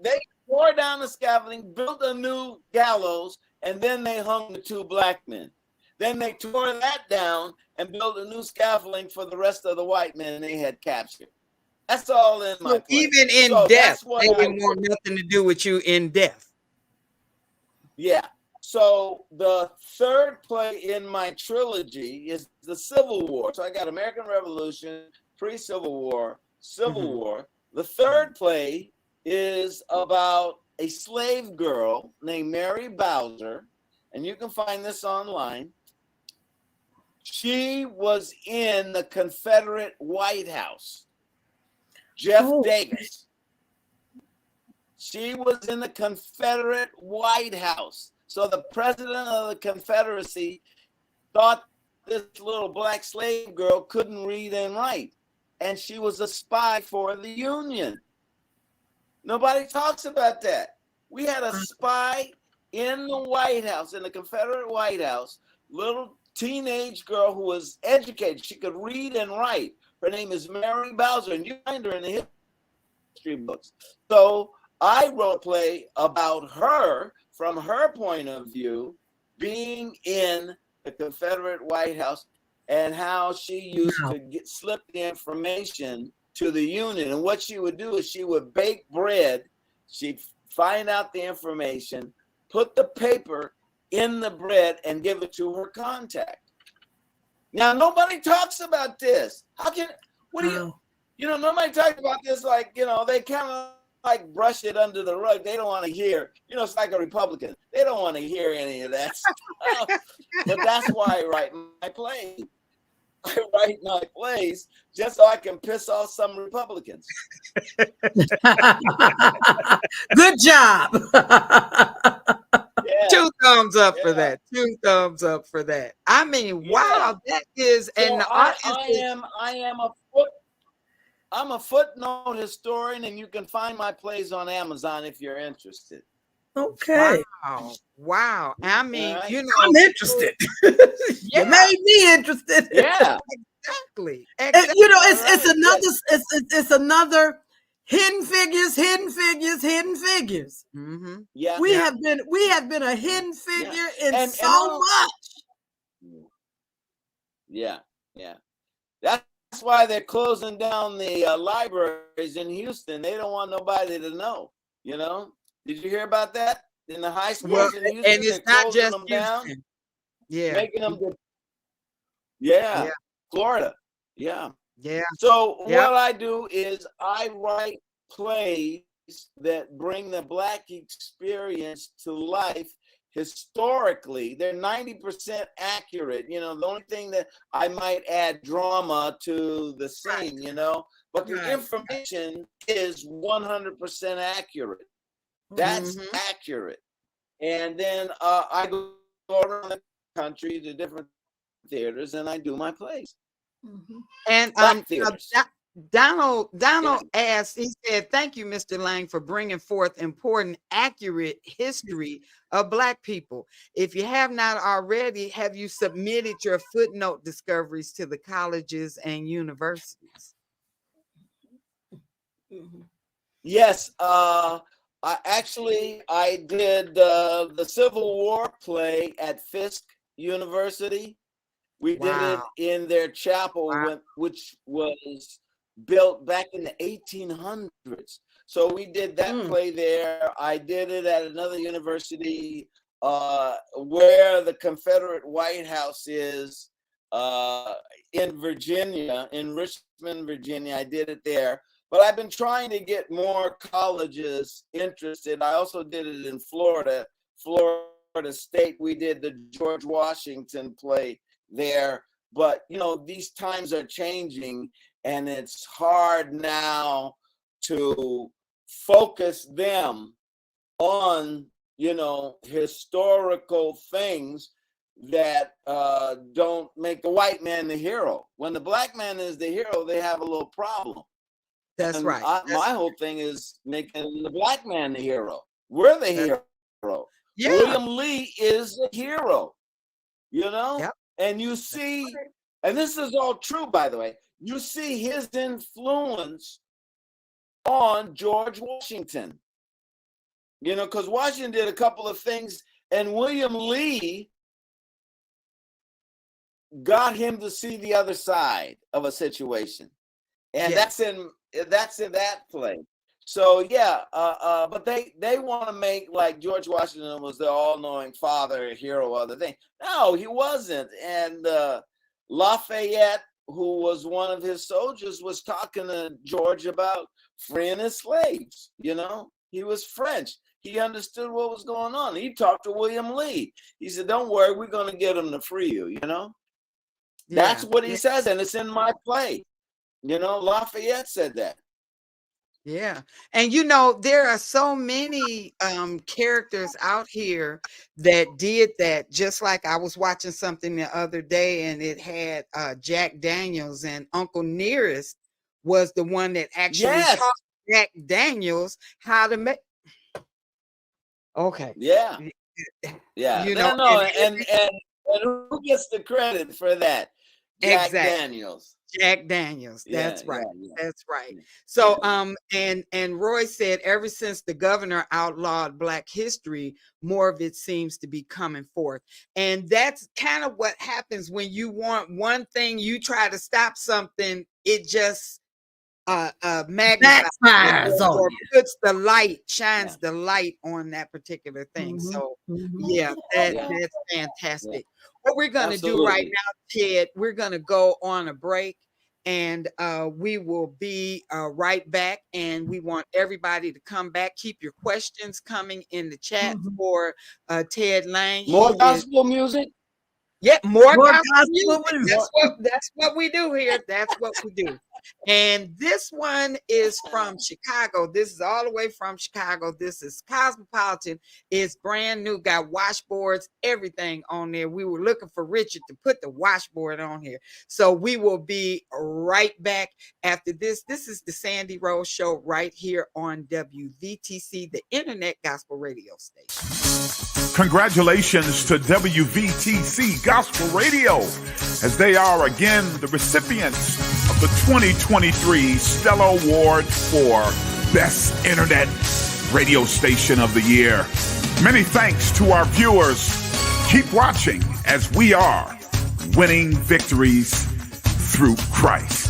tore down the scaffolding, built a new gallows, and then they hung the 2 black men. Then they tore that down and built a new scaffolding for the rest of the white men they had captured. That's all in my play. Even in death, they didn't want nothing to do with you in death. Yeah. So the 3rd play in my trilogy is the Civil War. So I got American Revolution, pre-Civil War, Civil War. The 3rd play is about a slave girl named Mary Bowser, and you can find this online. She was in the Confederate White House. Jeff Davis. She was in the Confederate White House. So the president of the Confederacy thought this little black slave girl couldn't read and write, and she was a spy for the Union. Nobody talks about that. We had a spy in the White House, in the Confederate White House, little teenage girl who was educated. She could read and write. Her name is Mary Bowser, and you find her in the history books. So I wrote a play about her from her point of view, being in the Confederate White House and how she used to slip the information to the Union. And what she would do is she would bake bread. She'd find out the information, put the paper in the bread, and give it to her contact. Now, nobody talks about this. Nobody talks about this, like, they kind of like brush it under the rug. They don't want to hear, it's like a Republican. They don't want to hear any of that stuff. But that's why I write my plays. I write my plays just so I can piss off some Republicans. Good job. Yeah. 2 thumbs up for that. 2 thumbs up for that. I mean, wow, that is, and so I'm a footnote historian, and you can find my plays on Amazon if you're interested. Okay. Wow. I mean, I'm interested. You made me interested. Yeah. Exactly. It's another hidden figures. Yeah. We have been a hidden figure in so much. Yeah. That's why they're closing down the libraries in Houston. They don't want nobody to know. Did you hear about that? In the high schools in Houston, and it's not just them down, making them. Florida. Yeah. So what I do is I write plays that bring the Black experience to life historically, they're 90% accurate. You know, the only thing that I might add drama to the scene, you know, but the information is 100% accurate. That's accurate. And then I go around the country to different theaters and I do my plays. And Donald asked, he said, thank you, Mr. Lange, for bringing forth important, accurate history of Black people. If you have not already, have you submitted your footnote discoveries to the colleges and universities? Yes, I did the Civil War play at Fisk University. We did it in their chapel, which was built back in the 1800s. So we did that play there. I did it at another university where the Confederate White House is in Virginia, in Richmond, Virginia. I did it there. But I've been trying to get more colleges interested. I also did it in Florida, Florida State. We did the George Washington play there. But, you know, these times are changing and it's hard now to focus them on, you know, historical things that don't make the white man the hero. When the Black man is the hero, they have a little problem. That's and right. My whole thing is making the Black man the hero. We're the hero. Yeah. William Lee is the hero, you know? Yep. And you see, and this is all true, by the way, you see his influence on George Washington. You know, because Washington did a couple of things, and William Lee got him to see the other side of a situation. And that's in that play. So yeah, but they want to make like George Washington was the all-knowing father, hero, other thing. No, he wasn't. And Lafayette, who was one of his soldiers, was talking to George about freeing his slaves. You know, he was French. He understood what was going on. He talked to William Lee. He said, "Don't worry, we're going to get him to free you." You know, that's what he says, and it's in my play. You know, Lafayette said that. Yeah. And you know, there are so many characters out here that did that. Just like I was watching something the other day and it had Jack Daniels, and Uncle Nearest was the one that actually taught Jack Daniels how to make. Okay. Yeah. Yeah. You know, and who gets the credit for that? Jack Daniels. Jack Daniels. That's right. That's right. So and Roy said ever since the governor outlawed Black history, more of it seems to be coming forth. And that's kind of what happens when you want one thing, you try to stop something, it just magnifies or puts the light, shines the light on that particular thing. So that's fantastic. What we're going to do right now, Ted, we're going to go on a break, and we will be right back. And we want everybody to come back. Keep your questions coming in the chat for Ted Lange. More gospel music? Yeah, more gospel music. That's what we do here. That's what we do. And this one is from Chicago. This is all the way from Chicago. This is Cosmopolitan. It's brand new, got washboards, everything on there. We were looking for Richard to put the washboard on here. So we will be right back after this. This is the Sande Rose Show right here on WVTC, the Internet Gospel Radio Station. Congratulations to WVTC Gospel Radio, as they are again the recipients of the 2023 Stellar Award for Best Internet Radio Station of the Year. Many thanks to our viewers. Keep watching as we are winning victories through Christ.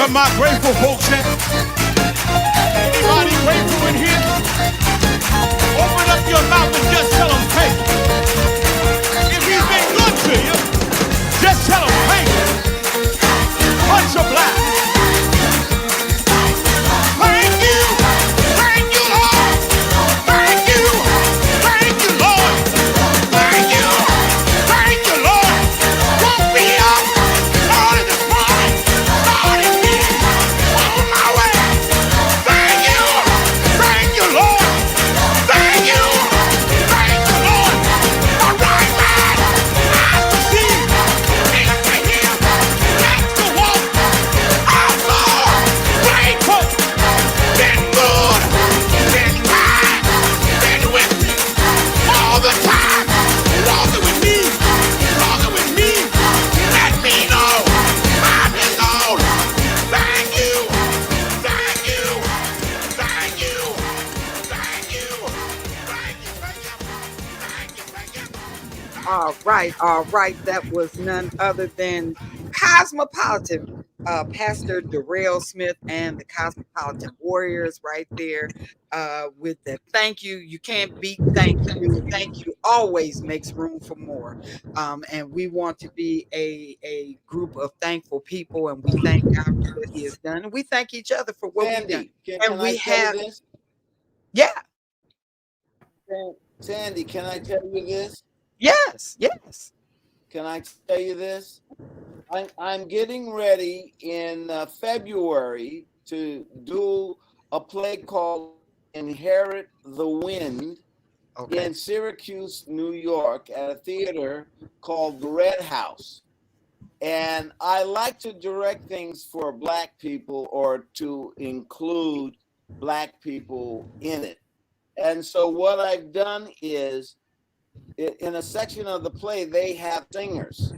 Where my grateful folks at? Anybody grateful in here? Open up your mouth and just tell them thank you. If he's been good to you, just tell them thank you. Punch a black. Thank you. Thank you, Lord. Thank you. Thank you, Lord. Thank you. Thank you, Lord. Woke me up early this morning. Started me on my way. Thank you. Thank you, Lord. Thank you. Thank you, Lord. My right mind, eyes to see, ears to hear, legs to walk. I'm so grateful. Been good, been kind, been with me all the time. Walking with me, walking with me. Let me know I'm his own. Thank you, thank you, thank you, thank you, thank you, thank you, thank you, thank you. All right. That was none other than Cosmopolitan, Pastor Darrell Smith and the Cosmopolitan Warriors right there with the thank you. You can't beat thank you. Thank you always makes room for more. And we want to be a group of thankful people, and we thank God for what He has done. And we thank each other for what we've done. Sandy, can And I we tell have, you this? yeah, Sandy, can I tell you this? yes. Can I tell you this? I'm getting ready in February to do a play called Inherit the Wind in Syracuse, New York, at a theater called the Red House. And I like to direct things for Black people or to include Black people in it. And so what I've done is, in a section of the play, they have singers.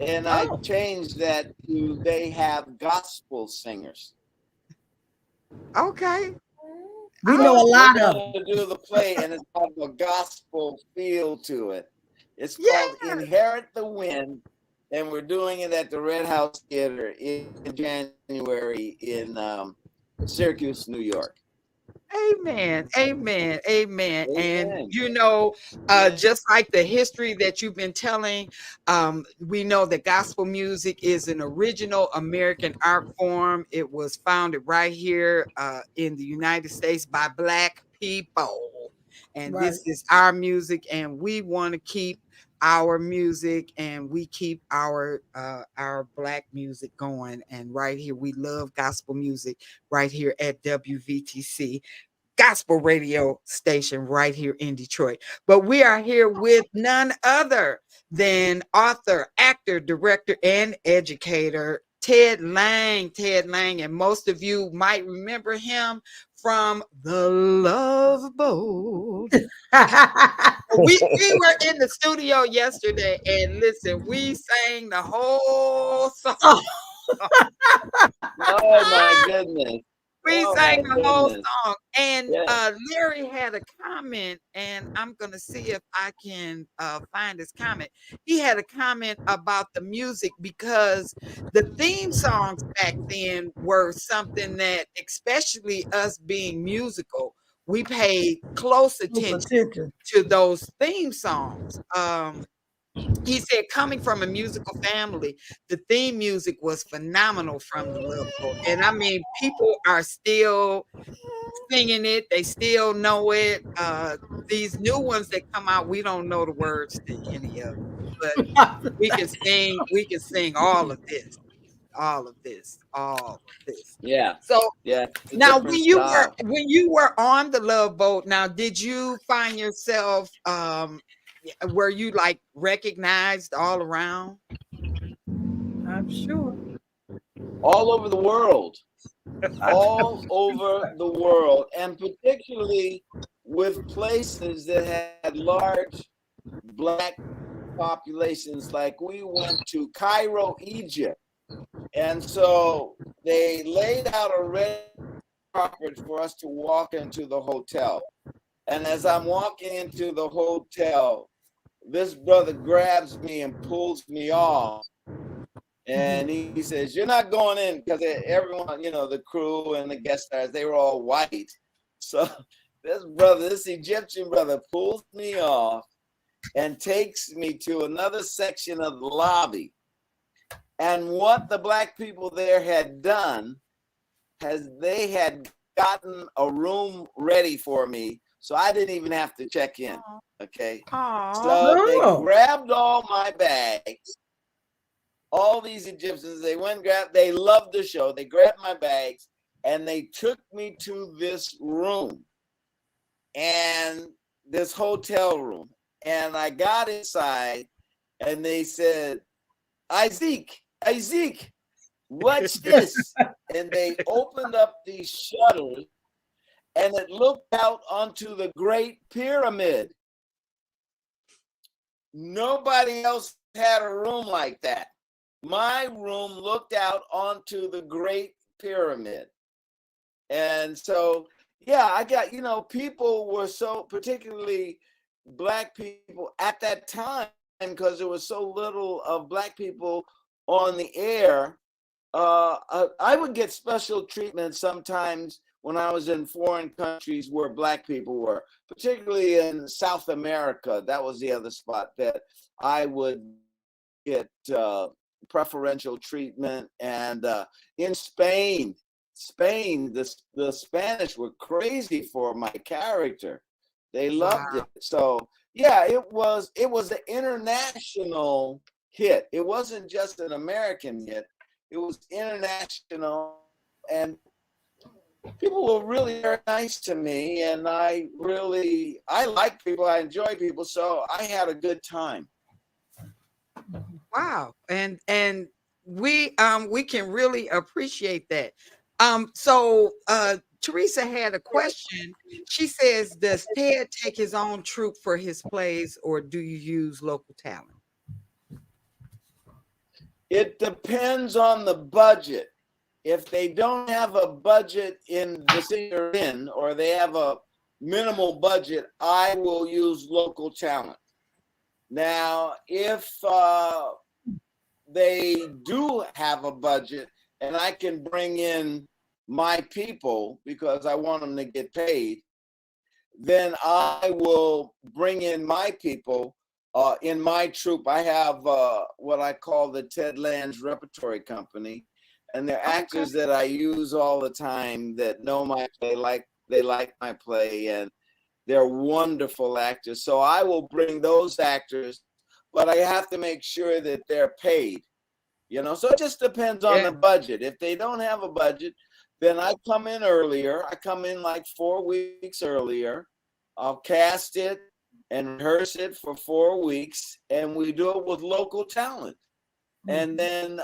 And I changed that to they have gospel singers. Okay. We know a lot of them. To do the play, and it's got a gospel feel to it. It's called Inherit the Wind, and we're doing it at the Red House Theater in January in Syracuse, New York. Amen. And you know, just like the history that you've been telling, we know that gospel music is an original American art form. It was founded right here in the United States by Black people. And this is our music, and we want to keep our music, and we keep our Black music going. And right here, we love gospel music right here at WVTC gospel radio station right here in Detroit. But we are here with none other than author, actor, director, and educator Ted Lange. And most of you might remember him from The Love Boat. we were in the studio yesterday, and listen, we sang the whole song. Oh my goodness. We sang the whole song. And Larry had a comment, and I'm going to see if I can find his comment. He had a comment about the music, because the theme songs back then were something that, especially us being musical, we paid close attention to those theme songs. He said, coming from a musical family, the theme music was phenomenal from The Love Boat. And I mean, people are still singing it. They still know it. These new ones that come out, we don't know the words to any of it, but we can sing all of this. Yeah. So yeah. Now, when you were on The Love Boat, now did you find yourself were you like recognized all around? I'm sure. All over the world. All over the world, and particularly with places that had large Black populations. Like we went to Cairo, Egypt, and so they laid out a red carpet for us to walk into the hotel. And as I'm walking into the hotel, this brother grabs me and pulls me off And he says, "You're not going in," because everyone, the crew and the guest stars, they were all white. So this Egyptian brother pulls me off and takes me to another section of the lobby. And what the black people there had done they had gotten a room ready for me, so I didn't even have to check in. Okay. So they grabbed all my bags. All these Egyptians, they loved the show. They grabbed my bags and they took me to this room, and this hotel room. And I got inside and they said, Isaac, watch this. And they opened up these shutters and it looked out onto the Great Pyramid. Nobody else had a room like that. My room looked out onto the Great Pyramid. And so, yeah, I got, people were so, particularly black people at that time, because there was so little of black people on the air. I would get special treatment sometimes when I was in foreign countries where black people were, particularly in South America. That was the other spot that I would get preferential treatment. And in Spain, the Spanish were crazy for my character. They loved it. So yeah, it was an international hit. It wasn't just an American hit. It was international, and people were really very nice to me. And I like people. I enjoy people. So I had a good time. Wow. And we can really appreciate that. So Teresa had a question. She says, does Ted take his own troupe for his plays, or do you use local talent? It depends on the budget. If they don't have a budget in the city they're in, or they have a minimal budget, I will use local talent. Now, if they do have a budget and I can bring in my people because I want them to get paid, then I will bring in my people. In my troupe, I have what I call the Ted Lange Repertory Company, and they're actors that I use all the time that know my play, they like my play, and they're wonderful actors. So I will bring those actors, but I have to make sure that they're paid. So it just depends on the budget. If they don't have a budget, then I come in earlier. I come in like 4 weeks earlier. I'll cast it and rehearse it for 4 weeks, and we do it with local talent. And then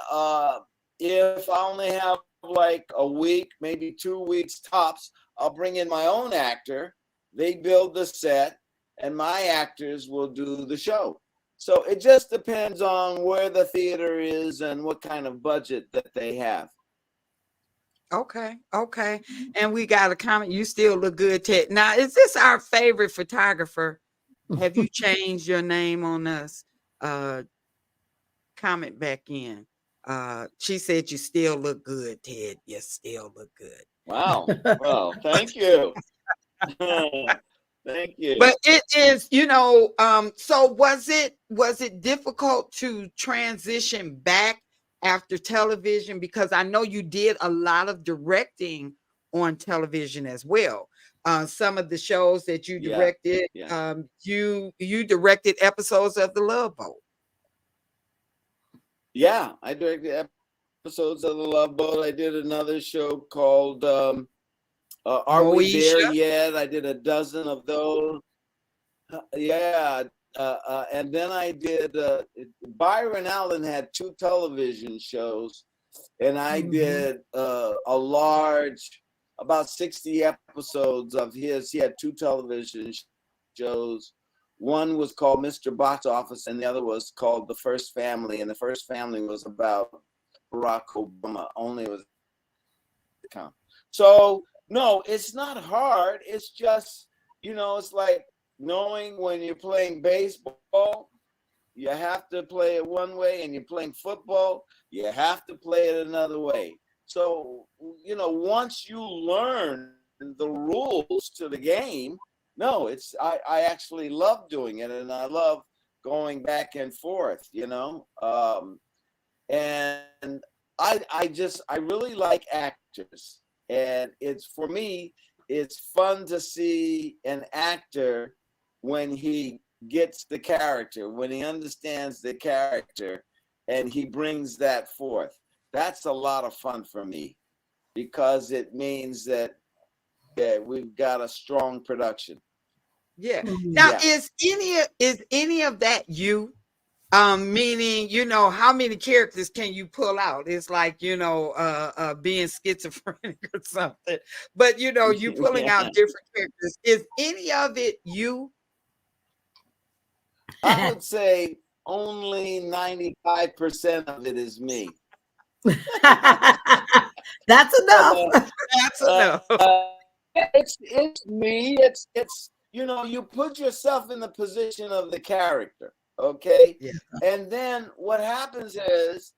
if I only have like a week, maybe 2 weeks tops, I'll bring in my own actor. They build the set, and my actors will do the show. So it just depends on where the theater is and what kind of budget that they have. Okay. And we got a comment. You still look good, Ted. Now, is this our favorite photographer? Have you changed your name on us? Comment back in. She said you still look good, Ted. You still look good. Wow. Well, thank you. Thank you. But it is, so was it difficult to transition back after television? Because I know you did a lot of directing on television as well. Some of the shows that you directed, you directed episodes of The Love Boat. Yeah, I directed episodes of The Love Boat. I did another show called Are We There Yet? I did a dozen of those. And then I did, Byron Allen had 2 television shows, and I did a large, about 60 episodes of his. He had 2 television shows. One was called Mr. Box Office, and the other was called The First Family. And The First Family was about Barack Obama. Only it was. So no, it's not hard. It's just, it's like knowing when you're playing baseball, you have to play it one way, and you're playing football, you have to play it another way. So, you know, once you learn the rules to the game, no, I actually love doing it, and I love going back and forth, you know. And I really like actors, and for me, it's fun to see an actor when he gets the character, when he understands the character, and he brings that forth. That's a lot of fun for me, because it means that we've got a strong production. Yeah. Now, is any of that you? Meaning, you know, how many characters can you pull out? It's like, you know, being schizophrenic or something. But you know, you pulling out different characters. Is any of it you? I would say only 95% of it is me. That's enough. That's enough. It's me. It's you know, you put yourself in the position of the character, okay? Yeah. And then what happens is,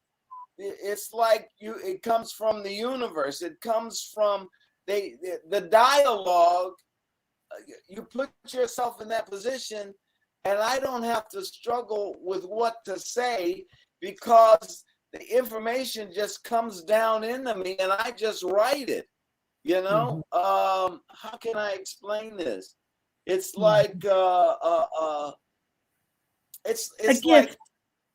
it's like it comes from the universe. It comes from the dialogue. You put yourself in that position, and I don't have to struggle with what to say, because the information just comes down into me, and I just write it. You know, how can I explain this? It's like it's like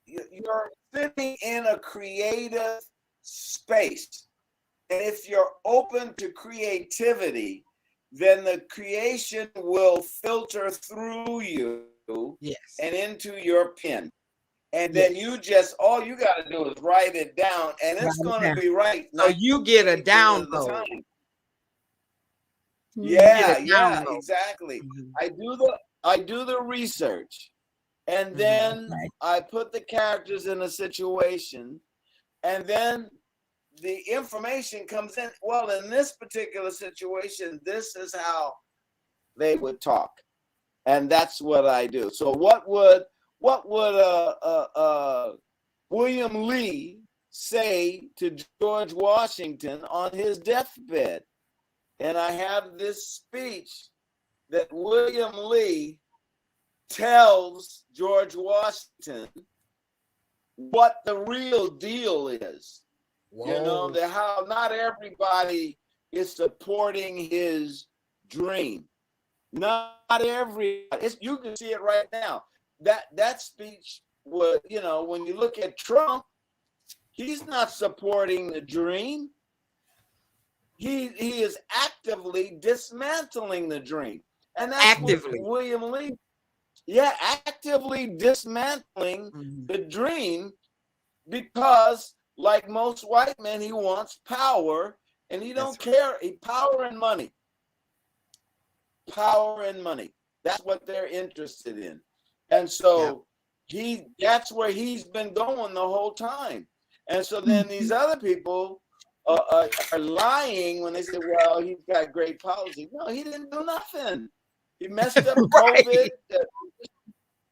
you're sitting in a creative space, and if you're open to creativity, then the creation will filter through you, yes, and into your pen. And then you just, all you got to do is write it down, and it's going to be right. So you get a download. Yeah, exactly. I do the research, and then I put the characters in a situation, and then the information comes in. Well, in this particular situation, this is how they would talk, and that's what I do. So what would William Lee say to George Washington on his deathbed? And I have this speech that William Lee tells George Washington what the real deal is. Whoa. You know, how not everybody is supporting his dream. Not everybody. You can see it right now. That speech was, you know, when you look at Trump, he's not supporting the dream. He is actively dismantling the dream. And that's actively. What William Lee, actively dismantling the dream, because like most white men, he wants power, and he don't care. Power and money. Power and money. That's what they're interested in. And so that's where he's been going the whole time. And so then these other people are lying when they say, well, he's got great policy. No, he didn't do nothing. He messed up COVID.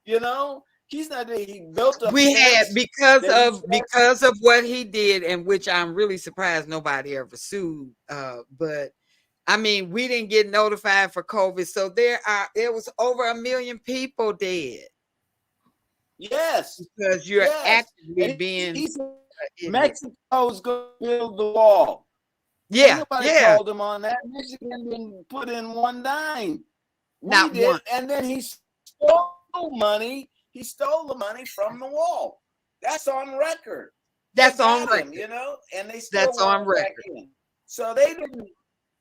You know, he's not. He built up. We had because of what he did, and which I'm really surprised nobody ever sued. But I mean, we didn't get notified for COVID, so there was over 1 million people dead. Yes, because you're actively being. Mexico's going to build the wall. Nobody called him on that. Michigan didn't put in one dime. We did, and then he stole money. He stole the money from the wall. That's on record. That's on record. You know, and they still on record. So they didn't.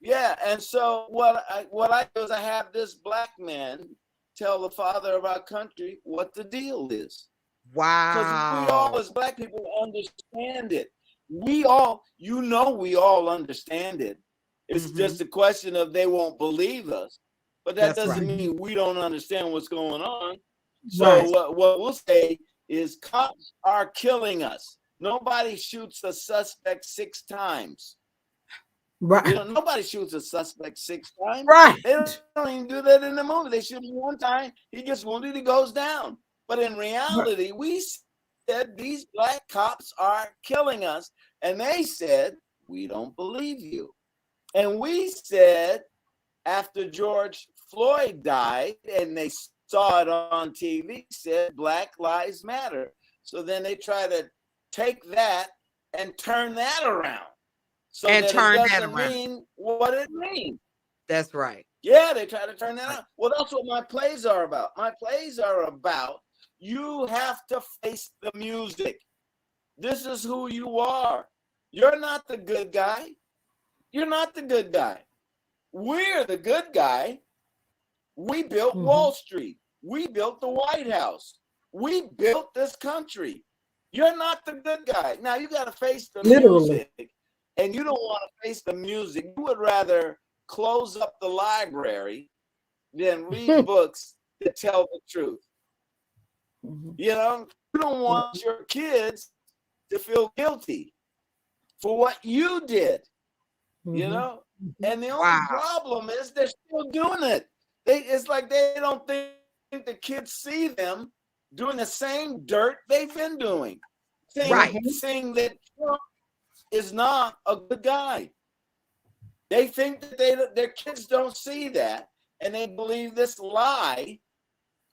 Yeah, and so what I do is I have this black man tell the father of our country what the deal is. Wow. Because we all as black people understand it. We all understand it. It's just a question of they won't believe us. But that doesn't mean we don't understand what's going on. So what we'll say is cops are killing us. Nobody shoots a suspect 6 times. Right. You know, nobody shoots a suspect 6 times. Right. They don't even do that in the movie. They shoot him 1 time. He gets wounded. He goes down. But in reality, we said these black cops are killing us. And they said, we don't believe you. And we said, after George Floyd died and they saw it on TV, said Black Lives Matter. So then they try to take that and turn that around. So And that turn it that doesn't around. mean what it means. That's right. Yeah, they try to turn that around. Well, that's what my plays are about. My plays are about you have to face the music. This is who you are. You're not the good guy. You're not the good guy. We're the good guy. We built Wall Street. We built the White House. We built this country. You're not the good guy. Now you got to face the music, and you don't want to face the music. You would rather close up the library than read books that tell the truth. You know, you don't want your kids to feel guilty for what you did. You know, and the only problem is they're still doing it. It's like they don't think the kids see them doing the same dirt they've been doing. Saying that Trump is not a good guy. They think that their kids don't see that, and they believe this lie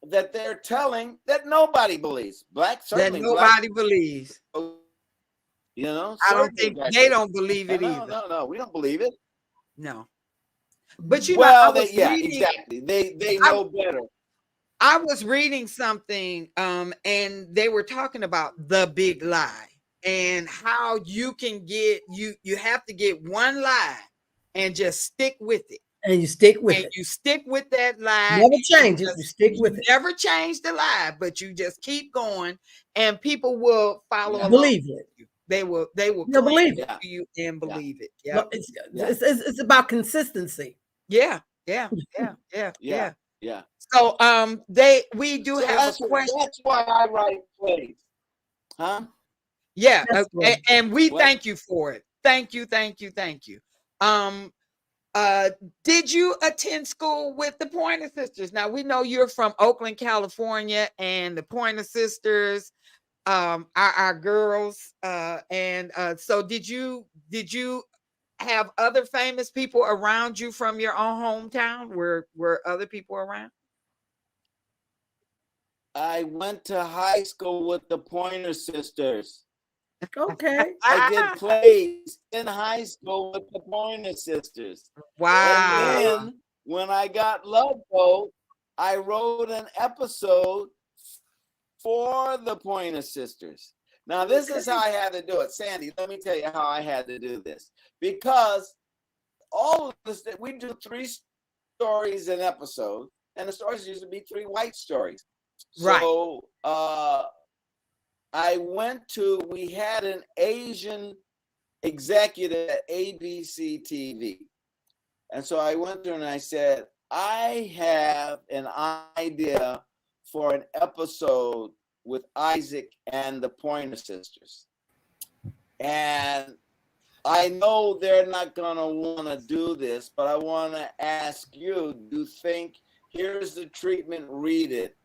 that they're telling that nobody believes. Certainly that nobody believes. You know, I don't think they don't believe it either. No, we don't believe it. No. But you know, reading, exactly. They know better. I was reading something, and they were talking about the big lie and how you can get you have to get one lie and just stick with it. And you stick with it. You stick with that lie. Never change it. You stick with it. Never change the lie, but you just keep going, and people will follow along. Believe it. They will believe it to you and believe it. Yeah. No, it's about consistency. Yeah. So we do have a question. That's why I write plays. Huh? Yeah, and we thank you for it. Thank you. Did you attend school with the Pointer Sisters? Now we know you're from Oakland, California, and the Pointer Sisters are our girls. So did you have other famous people around you from your own hometown? Were other people around? I went to high school with the Pointer Sisters. Okay. I did plays in high school with the Pointer Sisters. Wow. And then when I got Love Boat, I wrote an episode for the Pointer Sisters. Now, this is how I had to do it. Sandy, let me tell you how I had to do this. Because all of this, we do 3 stories an episode, and the stories used to be 3 white stories. Right. So we had an Asian executive at ABC TV. And so I went there and I said, I have an idea for an episode with Isaac and the Pointer Sisters. And I know they're not going to want to do this, but I want to ask you, do you think, here's the treatment, read it.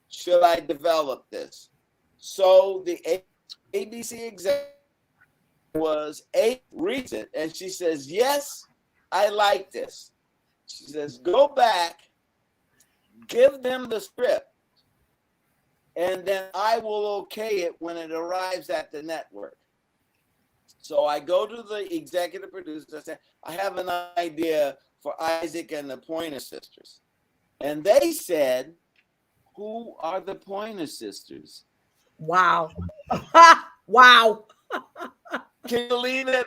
Should I develop this? So the ABC executive reads it, and she says, yes, I like this. She says, go back, give them the script, and then I will okay it when it arrives at the network. So I go to the executive producer and say, I have an idea for Isaac and the Pointer Sisters. And they said, who are the Pointer Sisters? Wow. Wow. Can you believe it?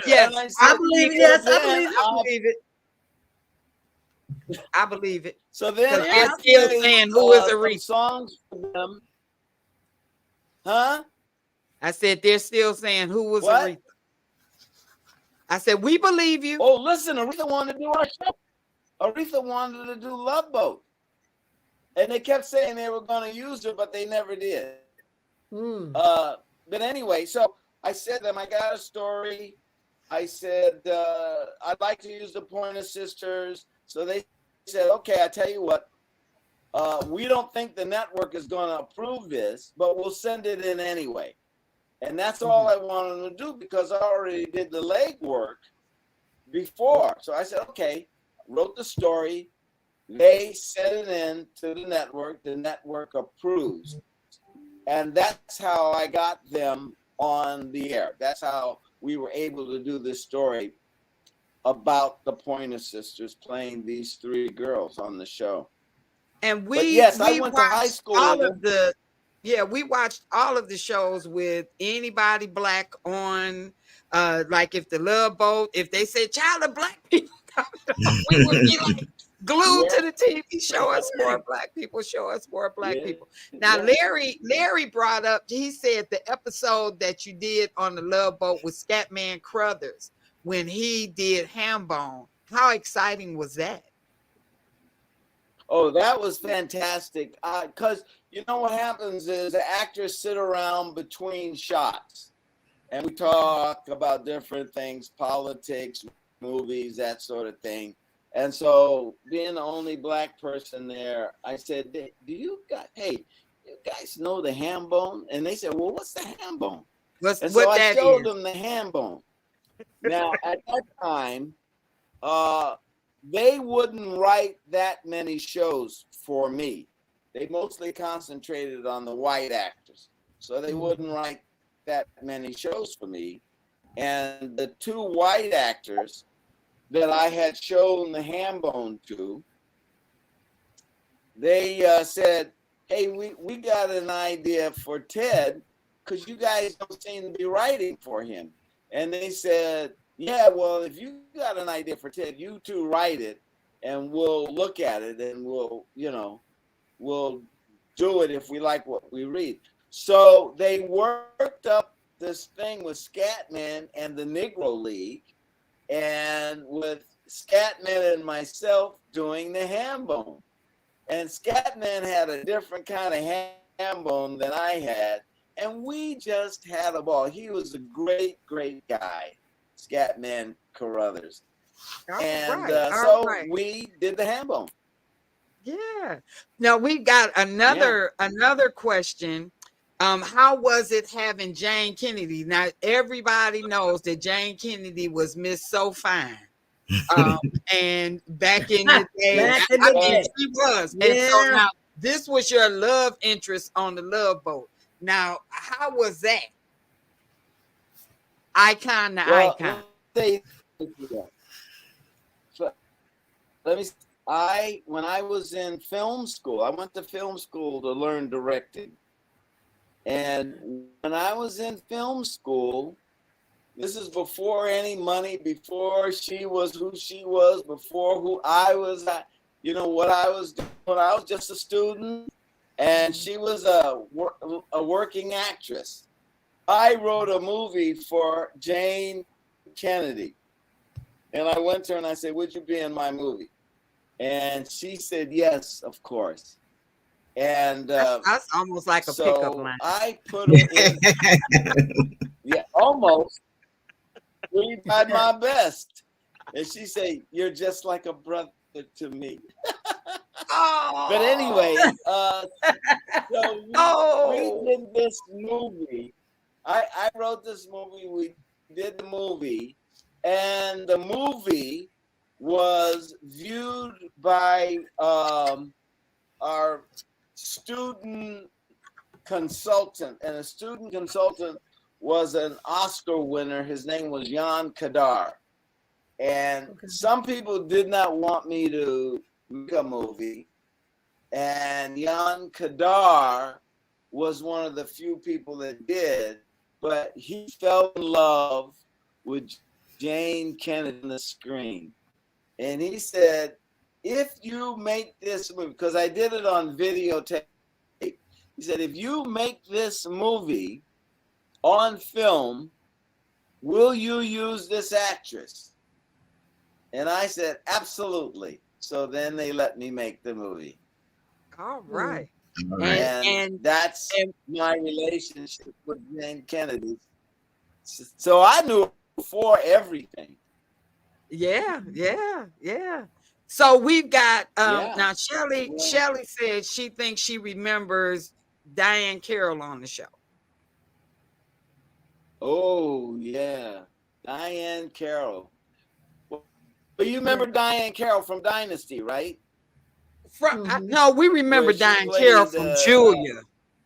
Yes, I believe it. Yes, I believe it. I believe it. So then they're still saying, who is Aretha? Songs for them. Huh? I said, they're still saying, who was What? Aretha? I said, we believe you. Oh, listen, Aretha wanted to do our show. Aretha wanted to do Love Boat. And they kept saying they were going to use her, but they never did. But anyway, so I said to them, I got a story. I said, I'd like to use the Pointer Sisters. So they said, okay, I tell you what, we don't think the network is going to approve this, but we'll send it in anyway. And that's all I wanted them to do, because I already did the legwork before. So I said, okay, wrote the story. They sent it in to the network approves. And that's how I got them on the air. That's how we were able to do this story about the Pointer Sisters playing these three girls on the show. And But yes, I went to high school. We watched all of the shows with anybody black on. Like if the Love Boat, if they said child of black people, we would be like glued to the TV. Show us more black people. Show us more black people. Now, Larry brought up. He said the episode that you did on the Love Boat with Scatman Crothers when he did Hambone. How exciting was that? Oh, that was fantastic. Because you know what happens is the actors sit around between shots and we talk about different things, politics, movies, that sort of thing. And so being the only black person there, I said, do you guys know the ham bone? And they said, well, what's the ham bone? So I showed them the ham bone. Now, at that time, they wouldn't write that many shows for me. They mostly concentrated on the white actors. So they wouldn't write that many shows for me. And the two white actors that I had shown the ham bone to, they said, hey, we got an idea for Ted, because you guys don't seem to be writing for him. And they said, yeah, well, if you got an idea for Ted, you two write it and we'll look at it and we'll do it if we like what we read. So they worked up this thing with Scatman and the Negro League, and with Scatman and myself doing the ham bone. And Scatman had a different kind of ham bone than I had, and we just had a ball. He was a great, great guy, Scatman Carruthers. We did the ham bone. Yeah. Now we've got another question. How was it having Jane Kennedy? Now everybody knows that Jane Kennedy was Miss So Fine. And back in the day, she was. Yeah. And so now this was your love interest on the Love Boat. Now, how was that? Icon. When I was in film school, I went to film school to learn directing. And when I was in film school, this is before any money, before she was who she was, before who I was, what I was doing. I was just a student, and she was a working actress. I wrote a movie for Jane Kennedy. And I went to her and I said, would you be in my movie? And she said, yes, of course. And that's almost like a pickup line. I put her in. Yeah, almost. We tried my best. And she said, you're just like a brother to me. But anyway, we did this movie. I wrote this movie. We did the movie. And the movie was viewed by our student consultant. And a student consultant was an Oscar winner. His name was Jan Kadar. And some people did not want me to make a movie. And Jan Kadar was one of the few people that did. But he fell in love with Jane Kennedy on the screen. And he said, if you make this movie, because I did it on videotape, he said, if you make this movie on film, will you use this actress? And I said, absolutely. So then they let me make the movie. All right. And that's my relationship with Jane Kennedy. So I knew before everything. Yeah. So we've got Yeah. now Shelley said she thinks she remembers Diane Carroll on the show. Oh yeah, Diane Carroll. Well, you remember Diane Carroll from Dynasty, right? No, we remember Where she Diane Carroll played, from Julia.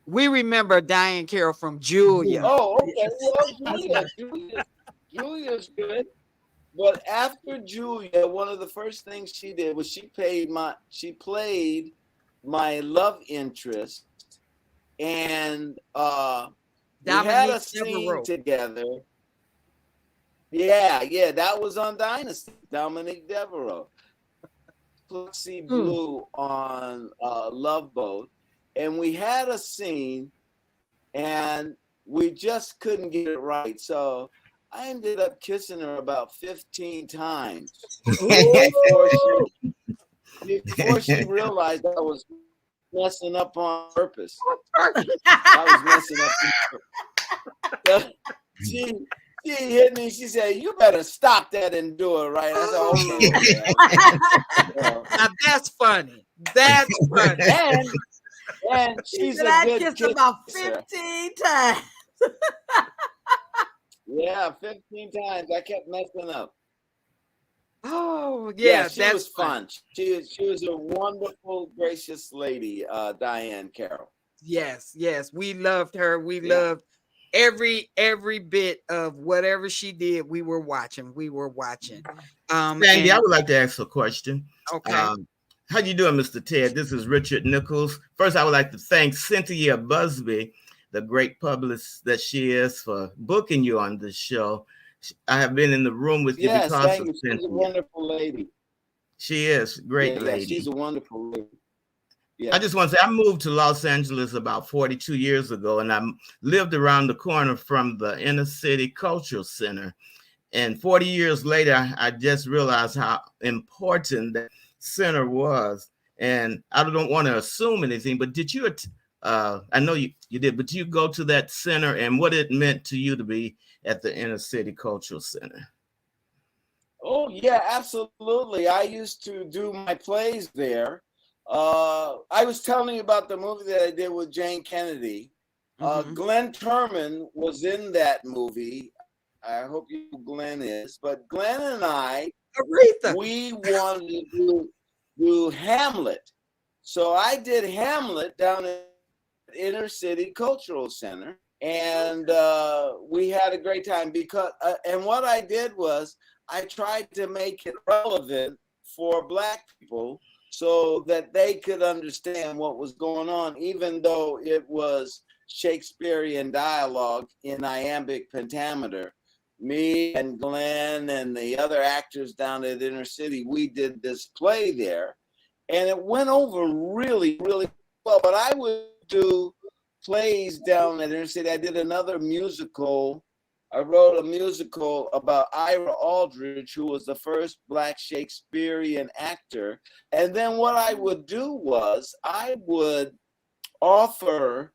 We remember Diane Carroll from Julia. Oh, okay. Well, Julia's good. But after Julia, one of the first things she did was she played my love interest, and we had a scene together. Yeah, that was on Dynasty. Dominique Devereaux. Plexi Blue on Love Boat, and we had a scene, and we just couldn't get it right. So I ended up kissing her about 15 times before she realized I was messing up on purpose. I was messing up. She hit me. She said, "You better stop that and do it right." I said, "Okay." Now that's funny. That's funny. And she's a good kissed kisser. about 15 times. Yeah, 15 times. I kept messing up. Oh, yeah, she was fun. She was a wonderful, gracious lady, Diane Carroll. Yes, we loved her. We loved every bit of whatever she did. We were watching. Sandy, I would like to ask a question. Okay. How you doing, Mr. Ted? This is Richard Nichols. First, I would like to thank Cynthia Busby, the great publicist that she is, for booking you on this show. I have been in the room with you because of Cynthia. She's a wonderful lady. She is a great lady. She's a wonderful lady. Yeah. I just want to say I moved to Los Angeles about 42 years ago, and I lived around the corner from the Inner City Cultural Center. And 40 years later, I just realized how important that center was. And I don't want to assume anything, but did you, I know you did, but you go to that center and what it meant to you to be at the Inner City Cultural Center? Oh, yeah, absolutely. I used to do my plays there. I was telling you about the movie that I did with Jane Kennedy. Glenn Turman was in that movie. I hope you know who Glenn is. But Glenn and I, we wanted to do Hamlet. So I did Hamlet down at Inner City Cultural Center. And we had a great time because, and what I did was I tried to make it relevant for Black people so that they could understand what was going on, even though it was Shakespearean dialogue in iambic pentameter. Me and Glenn and the other actors down at Inner City, we did this play there, and it went over really, really well. But I would do plays down at Inner City. I did another musical. I wrote a musical about Ira Aldridge, who was the first Black Shakespearean actor. And then what I would do was I would offer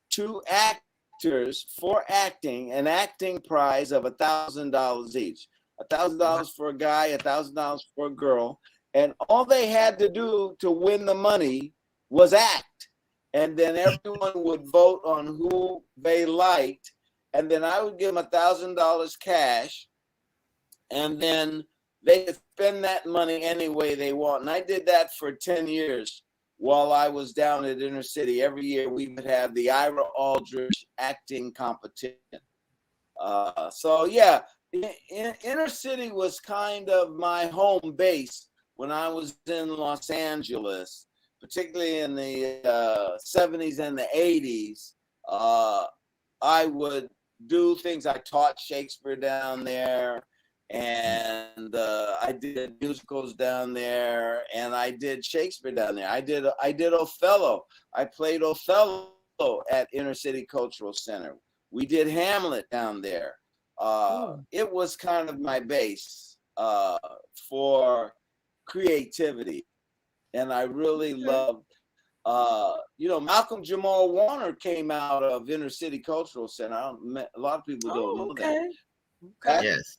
to actors for acting an acting prize of $1,000 each. $1,000 for a guy, $1,000 for a girl. And all they had to do to win the money was act. And then everyone would vote on who they liked. And then I would give them $1,000 cash, and then they could spend that money any way they want. And I did that for 10 years while I was down at Inner City. Every year we would have the Ira Aldridge acting competition. So yeah, Inner City was kind of my home base when I was in Los Angeles, particularly in the 70s and the 80s. I would do things. I taught Shakespeare down there, and I did musicals down there, and I did Shakespeare down there. I did Othello. I played Othello at Inner City Cultural Center. We did Hamlet down there. It was kind of my base for creativity, and I really loved. Malcolm Jamal Warner came out of Inner City Cultural Center. A lot of people don't know that. Yes.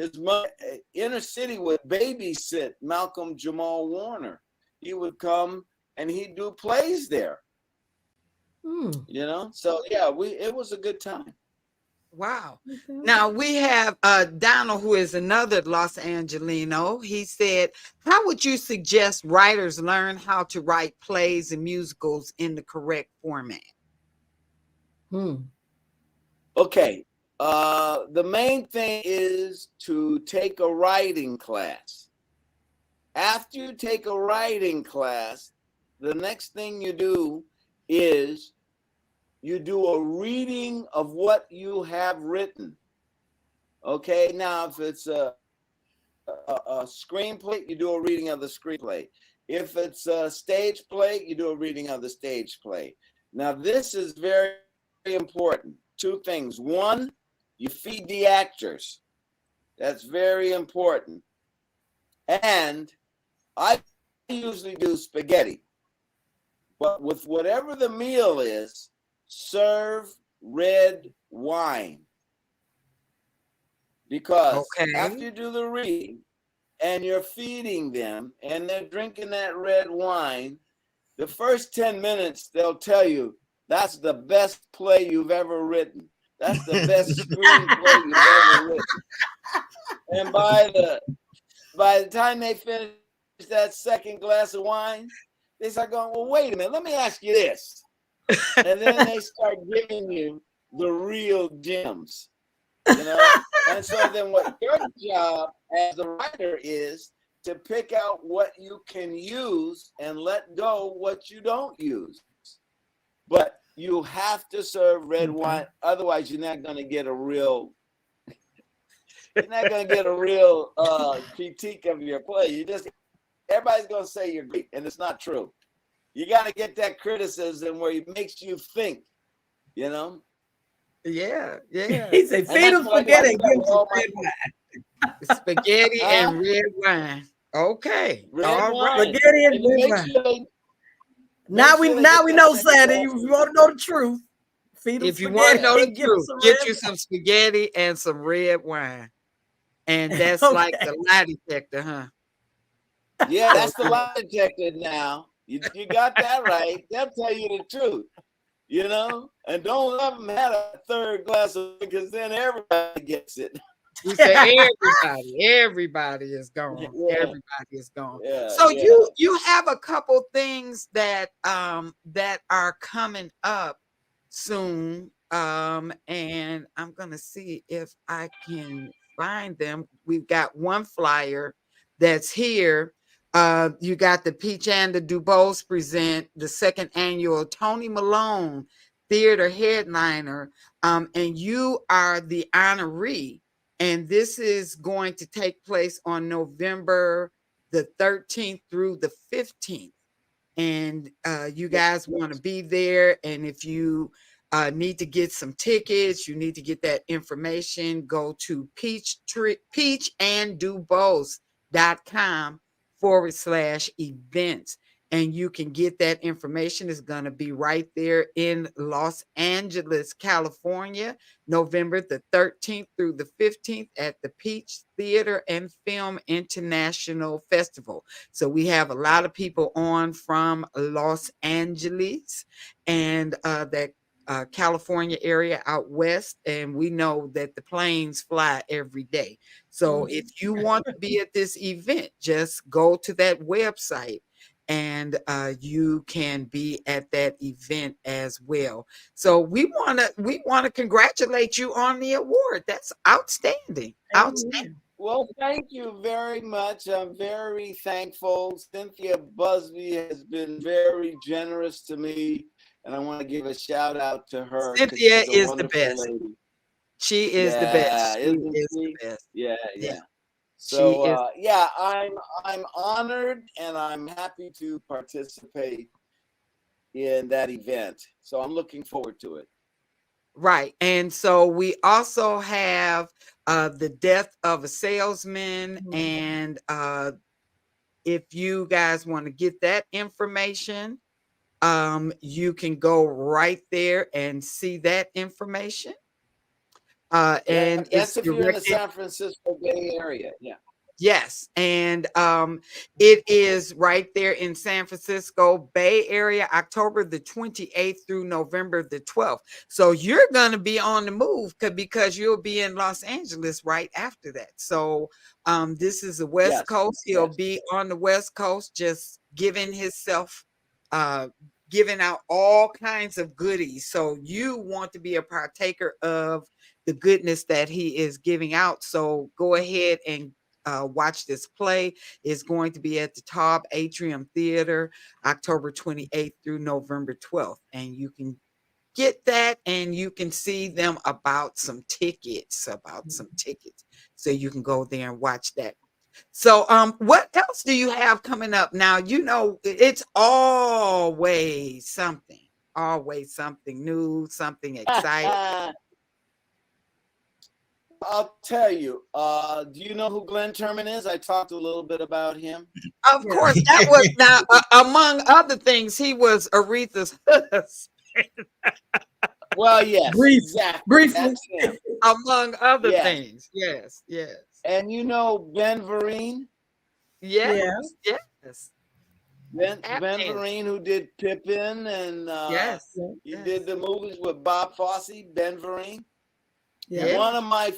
his mother, inner city would babysit Malcolm Jamal Warner. He would come and he'd do plays there. You know, so yeah, it was a good time. Wow. Now we have Donald, who is another Los Angelino. He said, how would you suggest writers learn how to write plays and musicals in the correct format? Okay. The main thing is to take a writing class. After you take a writing class, the next thing you do is you do a reading of what you have written. Okay, now if it's a screenplay, you do a reading of the screenplay. If it's a stage play, you do a reading of the stage play. Now this is very, very important. Two things. One, you feed the actors. That's very important. And I usually do spaghetti. But with whatever the meal is, serve red wine. Because after you do the reading and you're feeding them and they're drinking that red wine, the first 10 minutes, they'll tell you, that's the best play you've ever written. That's the best screenplay you've ever written. And by the time they finish that second glass of wine, they start going, well, wait a minute, let me ask you this. And then they start giving you the real gems, you know? And so then what your job as a writer is to pick out what you can use and let go what you don't use. But you have to serve red wine, otherwise you're not going to get a real critique of your play. Everybody's going to say you're great, and it's not true. You got to get that criticism where it makes you think, you know? Yeah, yeah. He said, feed them spaghetti and give them some red wine. Spaghetti and red wine. Okay. Red wine. Spaghetti and red wine. Now we know, Sande, if you want to know the truth, feed them if you want to know the truth, get you some spaghetti and some red wine. And that's like the lie detector, huh? Yeah, that's the lie detector now. You got that right. They'll tell you the truth, you know? And don't let them have a third glass of because then everybody gets it. We say everybody is gone. Yeah. Everybody is gone. Yeah, so you have a couple things that are coming up soon. And I'm gonna see if I can find them. We've got one flyer that's here. You got the Peach and the Dubose present the second annual Tony Malone Theater Headliner, and you are the honoree. And this is going to take place on November the 13th through the 15th. And you guys want to be there. And if you need to get some tickets, you need to get that information, go to peachanddubose.com/events. And you can get that information. It's going to be right there in Los Angeles, California, November the 13th through the 15th at the Peach Theater and Film International Festival. So we have a lot of people on from Los Angeles and that California area out west, and we know that the planes fly every day. So if you want to be at this event, just go to that website and you can be at that event as well. So we want to congratulate you on the award. That's outstanding. Outstanding. Well, thank you very much. I'm very thankful. Cynthia Busby has been very generous to me, and I want to give a shout out to her. Cynthia is the best. Lady. She is the best. She is the best. Yeah. So I'm honored and I'm happy to participate in that event. So I'm looking forward to it. Right. And so we also have the death of a salesman. And if you guys want to get that information, you can go right there and see that information. And it's That's if you're in the directed. San Francisco Bay Area. Yeah. Yes, and it is right there in San Francisco Bay Area, October the 28th through November the 12th. So you're going to be on the move because you'll be in Los Angeles right after that. So this is the West Yes. Coast. He'll be on the West Coast, just giving himself, giving out all kinds of goodies. So you want to be a partaker of the goodness that he is giving out. So go ahead and watch this play. Is going to be at the Taub Atrium Theater, October 28th through November 12th. And you can get that and you can see them about some tickets. So you can go there and watch that. So what else do you have coming up now? You know, it's always something new, something exciting. I'll tell you. Do you know who Glenn Turman is? I talked a little bit about him. Of course, that was now among other things. He was Aretha's husband. Well, yes, exactly. Briefly. That's him. Among other things, yes. And you know Ben Vereen? Yes. Ben Vereen, who did Pippin, and he did the movies with Bob Fosse. Ben Vereen. Yeah. One of my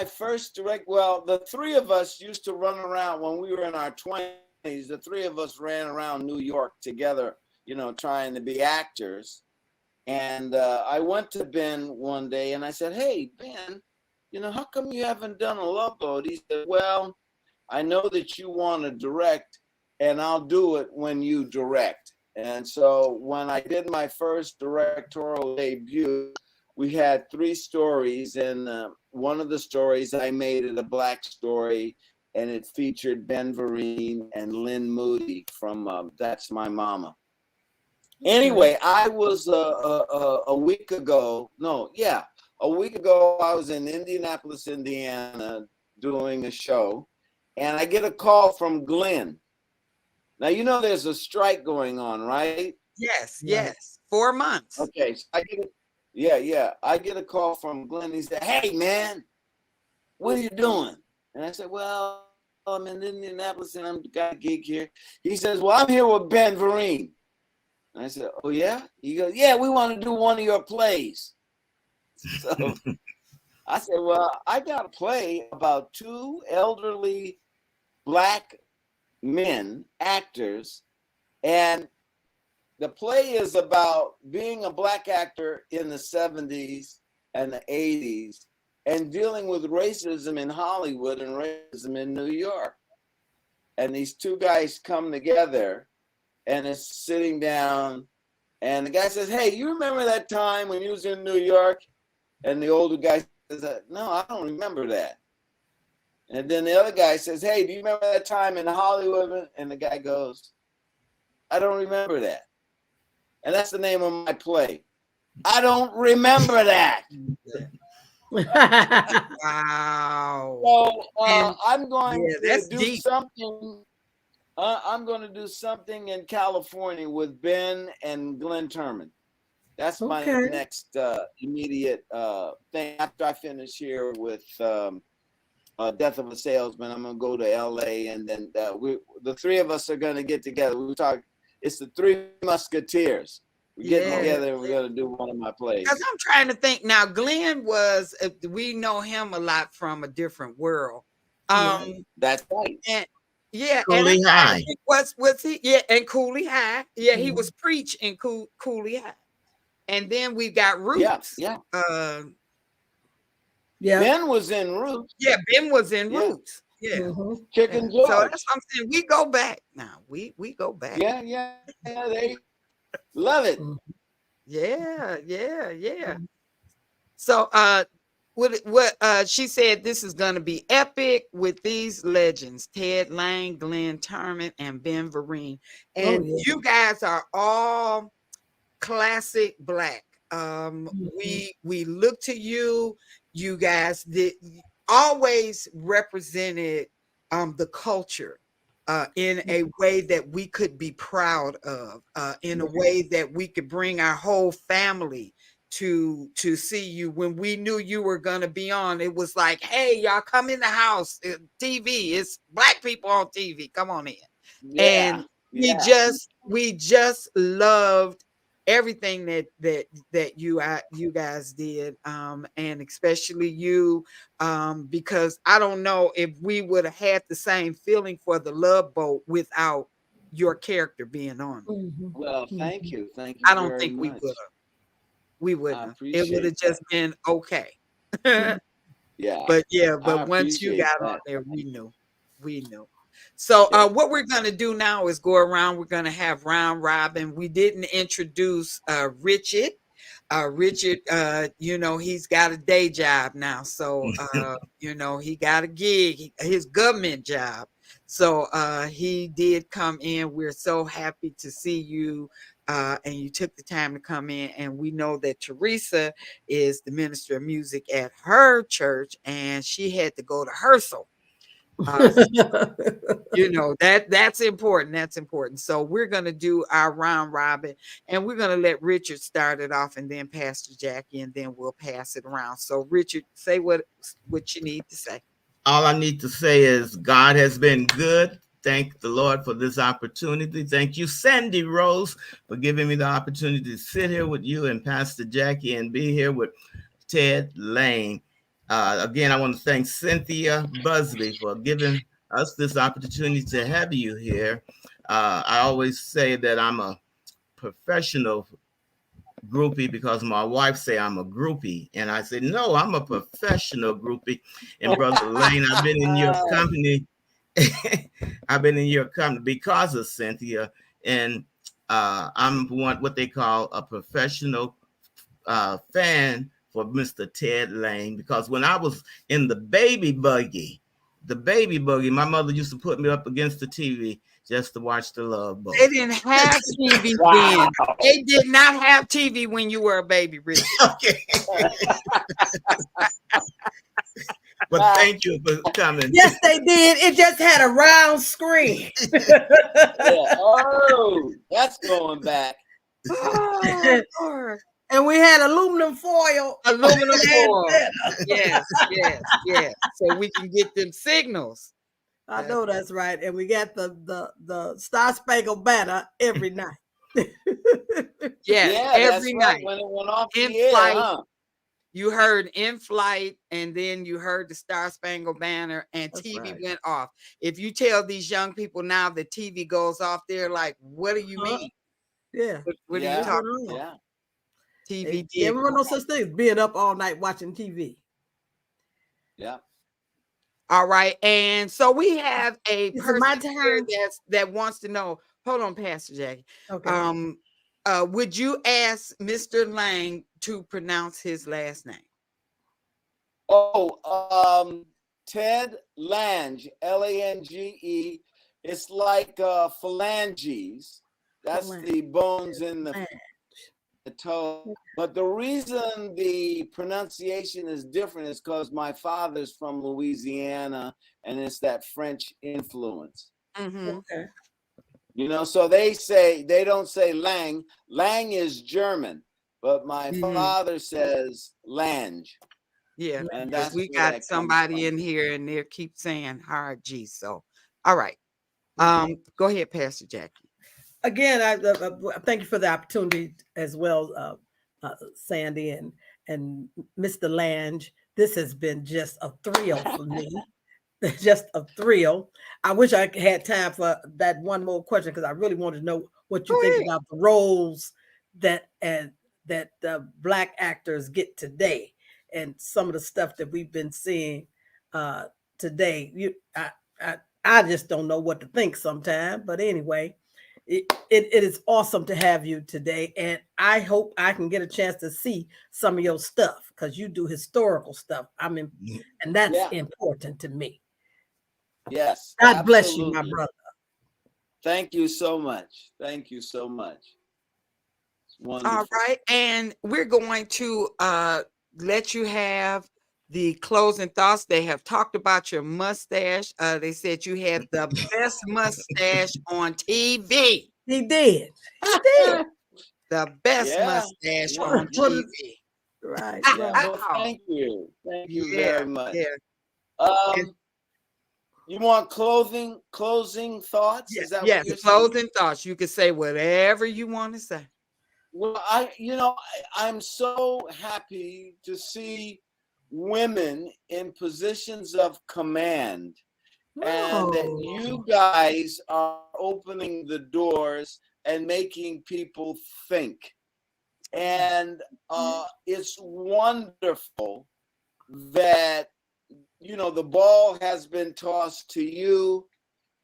first direct. Well, the three of us used to run around when we were in our 20s. The three of us ran around New York together, you know, trying to be actors. And I went to Ben one day and I said, "Hey, Ben, you know, how come you haven't done a Love Boat?" He said, "Well, I know that you want to direct, and I'll do it when you direct." And so when I did my first directorial debut, we had 3 stories, and one of the stories I made it a Black story, and it featured Ben Vereen and Lynn Moody from That's My Mama. Anyway, I was a week ago I was in Indianapolis, Indiana, doing a show, and I get a call from Glenn. Now, you know there's a strike going on, right? Yes. 4 months. Okay, so I get a call from Glenn. He said, "Hey, man, what are you doing?" And I said, "Well, I'm in Indianapolis and I'm got a gig here." He says, "Well, I'm here with Ben Vereen." And I said, "Oh, yeah?" He goes, "Yeah, we want to do one of your plays." So I said, "Well, I got a play about 2 elderly Black men, actors, and the play is about being a Black actor in the 70s and the 80s and dealing with racism in Hollywood and racism in New York. And these 2 guys come together and it's sitting down, and the guy says, "Hey, you remember that time when you was in New York?" And the older guy says, "No, I don't remember that." And then the other guy says, "Hey, do you remember that time in Hollywood?" And the guy goes, "I don't remember that." And that's the name of my play. I don't remember that. Wow. So I'm going to do deep. something. I'm going to do something in California with Ben and Glenn Turman. That's my next immediate thing. After I finish here with Death of a Salesman, I'm going to go to LA, and then the 3 of us are going to get together. We talk. It's the 3 Musketeers. We're getting together and we're going to do one of my plays. Because I'm trying to think now. Glenn was, we know him a lot from A Different World. That's right. And Cooley High. Was he? Yeah, and Cooley High. Yeah, he was Preach in Cooley High. And then we got Roots. Yeah. Yeah. Ben was in Roots. Yeah, Ben was in Roots. Yeah. Chicken George. So that's what I'm saying. We go back now. We go back. Yeah. They love it. Yeah. So what she said, this is gonna be epic with these legends: Ted Lange, Glenn Turman, and Ben Vereen. And you guys are all classic Black. We look to you. You guys did always represented the culture in a way that we could be proud of, in a way that we could bring our whole family to see you when we knew you were gonna be on. It was like, hey, y'all come in the house. TV, it's Black people on TV. Come on in. Yeah. And we just loved everything that you guys did, and especially you, because I don't know if we would have had the same feeling for the Love Boat without your character being on it. Well, thank you. Thank you. I don't very think we much. would have. We wouldn't I have. It would have appreciate just been okay. Yeah. But I once you appreciate got on that. there, we knew. So what we're gonna do now is go around. We're gonna have round robin. We didn't introduce Richard. Richard, he's got a day job now, so he got a gig, his government job. So he did come in. We're so happy to see you, and you took the time to come in. And we know that Teresa is the minister of music at her church, and she had to go to rehearsal. That's important. That's important. So we're going to do our round robin, and we're going to let Richard start it off, and then Pastor Jackie, and then we'll pass it around. So Richard, say what you need to say. All I need to say is God has been good. Thank the Lord for this opportunity. Thank you, Sande Rose, for giving me the opportunity to sit here with you and Pastor Jackie and be here with Ted Lange. Again, I want to thank Cynthia Busby for giving us this opportunity to have you here. I always say that I'm a professional groupie because my wife say I'm a groupie, and I said no, I'm a professional groupie. And Brother Lange, I've been in your company. I've been in your company because of Cynthia, and I'm what they call a professional fan for Mr. Ted Lange, because when I was in the baby buggy, my mother used to put me up against the TV just to watch the Love Boat. They didn't have TV then. They did not have TV when you were a baby, Richard. Okay. But thank you for coming. Yes, they did. It just had a round screen. Oh, that's going back. And we had aluminum foil. Yes. So we can get them signals. I know that's right. And we got the Star Spangled Banner every night. Every night. When it went off in the air, flight. You heard In Flight, and then you heard the Star Spangled Banner, and That's TV right. went off. If you tell these young people now that TV goes off, they're like, what do you mean? Yeah. What are you talking about? Yeah. TV There were no such thing as being up all night watching TV. Yeah. All right. And so we have a Is it person my here time? that wants to know. Hold on, Pastor Jackie. Okay. Would you ask Mr. Lange to pronounce his last name? Ted Lange, Lange. It's like phalanges. That's the bones in the toe. But the reason the pronunciation is different is because my father's from Louisiana, and it's that French influence. Mm-hmm. Okay. So they don't say Lang. Lang is German, but my father says Lange. Yeah, and that's we where that got comes somebody from. in here, and they keep saying hard G. So, all right. Go ahead, Pastor Jackie. Again, I thank you for the opportunity as well, Sande and Mr. Lange. This has been just a thrill for me. Just a thrill. I wish I had time for that one more question, because I really wanted to know what you think about the roles that Black actors get today, and some of the stuff that we've been seeing today. I just don't know what to think sometimes. But anyway, it is awesome to have you today, and I hope I can get a chance to see some of your stuff, because you do historical stuff. And that's important to me. Yes. God bless you, my brother. Thank you so much. Thank you so much. It's wonderful. All right. And we're going to let you have the closing thoughts. They have talked about your mustache. They said you had the best mustache on TV. He did. The best mustache on TV. Right. Yeah. Right. Well, thank you. Thank you Yeah. very much. Yeah. You want closing thoughts? Is that what Yes. you're saying? Closing thoughts. You can say whatever you want to say. Well, I'm so happy to see women in positions of command, and that you guys are opening the doors and making people think. And it's wonderful that the ball has been tossed to you.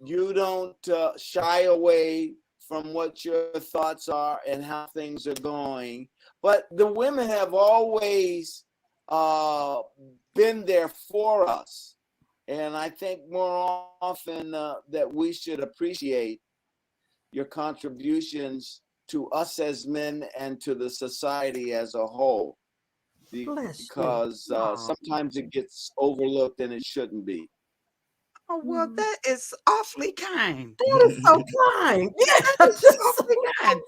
You don't shy away from what your thoughts are and how things are going. But the women have always been there for us. And I think more often that we should appreciate your contributions to us as men and to the society as a whole. Because sometimes it gets overlooked and it shouldn't be. Oh, well, that is awfully kind. That is so kind. Yeah, That's awfully kind.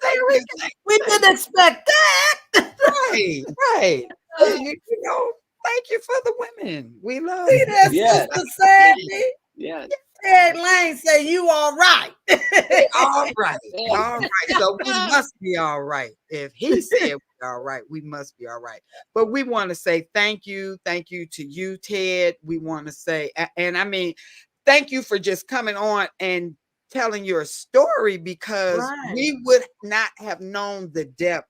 We didn't expect that. Right, right. Thank you for the women. We love See you. that, Sister Sandy? Yes. Ted Lange say you all right. All right. All right. So we must be all right. If he said we're all right, we must be all right. But we want to say thank you. Thank you to you, Ted. We want to say, and I mean, thank you for just coming on and telling your story, because we would not have known the depth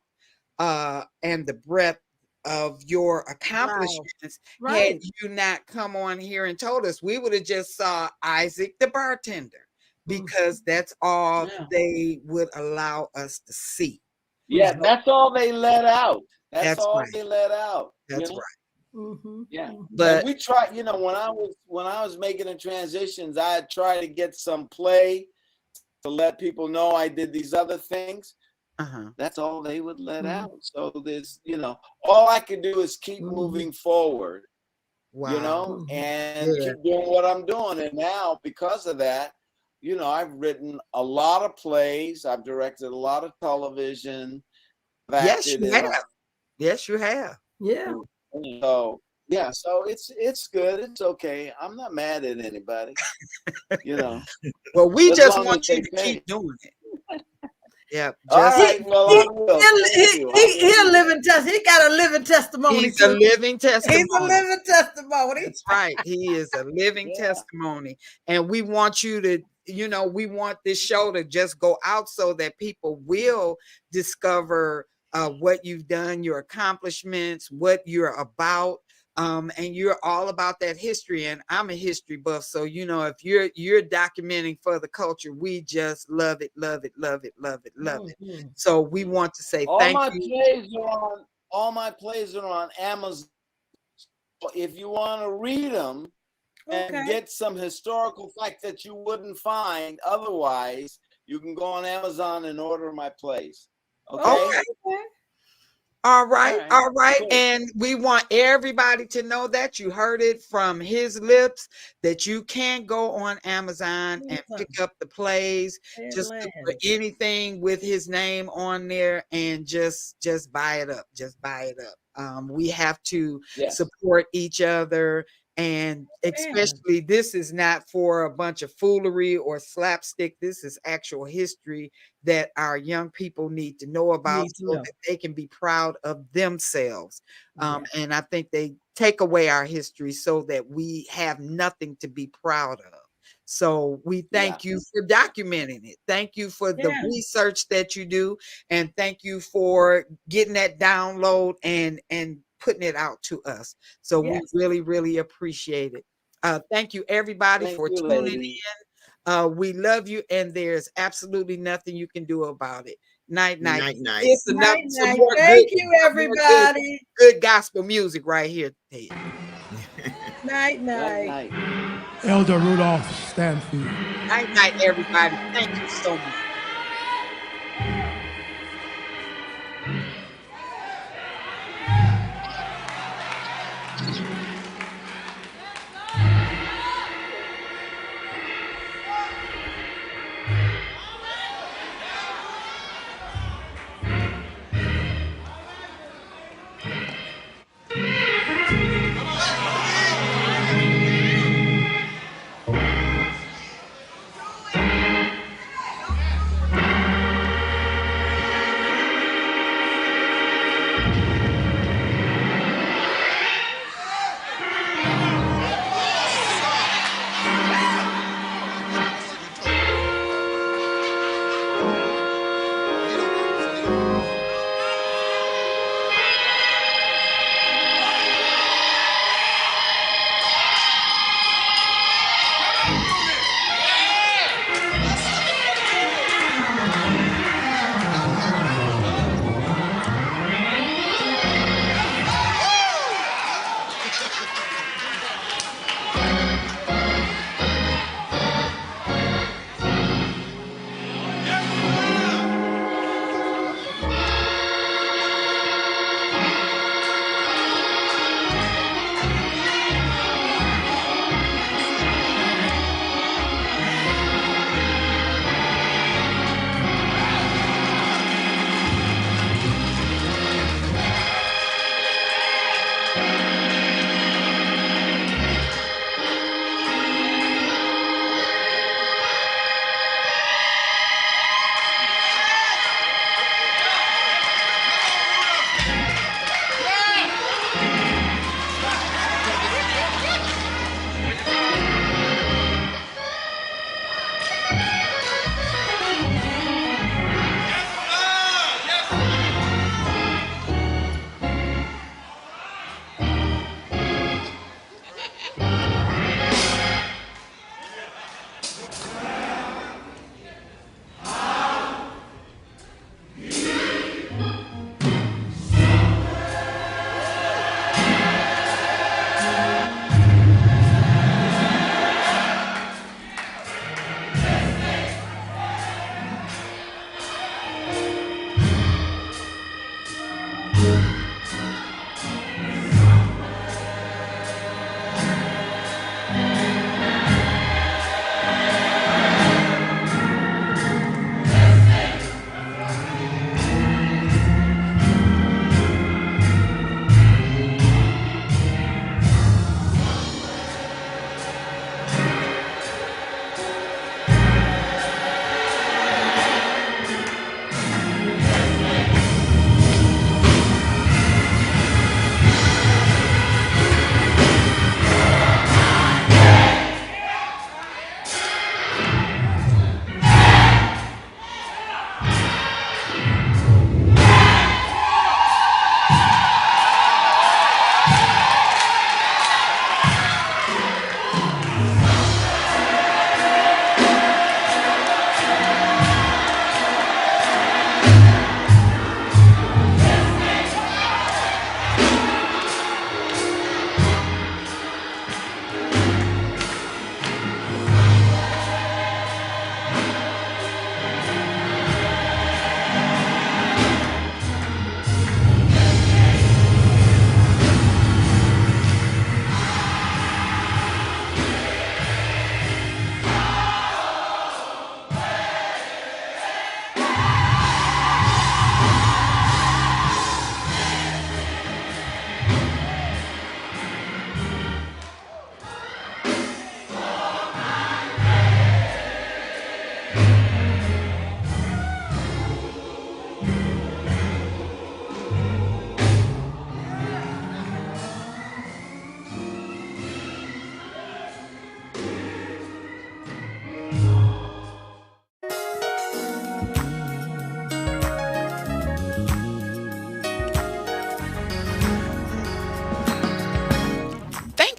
and the breadth of your accomplishments had you not come on here and told us. We would have just saw Isaac the bartender, because that's all they would allow us to see. Yeah, that's all they let out. That's all right. they let out. That's right. Yeah. But and we tried, when I was making the transitions, I tried to get some play to let people know I did these other things. That's all they would let out. So there's, all I can do is keep moving forward, and keep doing what I'm doing. And now, because of that, I've written a lot of plays. I've directed a lot of television. Yes, you have. Yes, you have. Yeah. So yeah, so it's good. It's okay. I'm not mad at anybody. Well, we as just long want as you they to pay. keep doing it. Yeah. All right. Well, I will. He'll live in he got a living testimony. He's a living testimony. He's a living testimony. That's right. He is a living testimony. And we want you to, we want this show to just go out so that people will discover what you've done, your accomplishments, what you're about. And you're all about that history, and I'm a history buff. So, if you're documenting for the culture, we just love it, love it, love it, love it, love it. So we want to say thank you. All my plays are on Amazon. So if you want to read them and get some historical facts that you wouldn't find otherwise, you can go on Amazon and order my plays. Okay. All right. Cool. And we want everybody to know that you heard it from his lips, that you can go on Amazon and pick up the plays. Just look for anything with his name on there and just buy it up. Just buy it up. We have to support each other. And especially, this is not for a bunch of foolery or slapstick. This is actual history that our young people need to know about, so that they can be proud of themselves. And I think they take away our history so that we have nothing to be proud of. So we thank you for documenting it. Thank you for the research that you do. And thank you for getting that download and putting it out to us. So we really, really appreciate it. Thank you, everybody, for tuning in. We love you, and there's absolutely nothing you can do about it. Night, night. Night, night. It's Night, some night. more Thank you, everybody. Good gospel music right here, Ted. Night, night. Elder Rudolph Stanfield. Night, night, everybody. Thank you so much.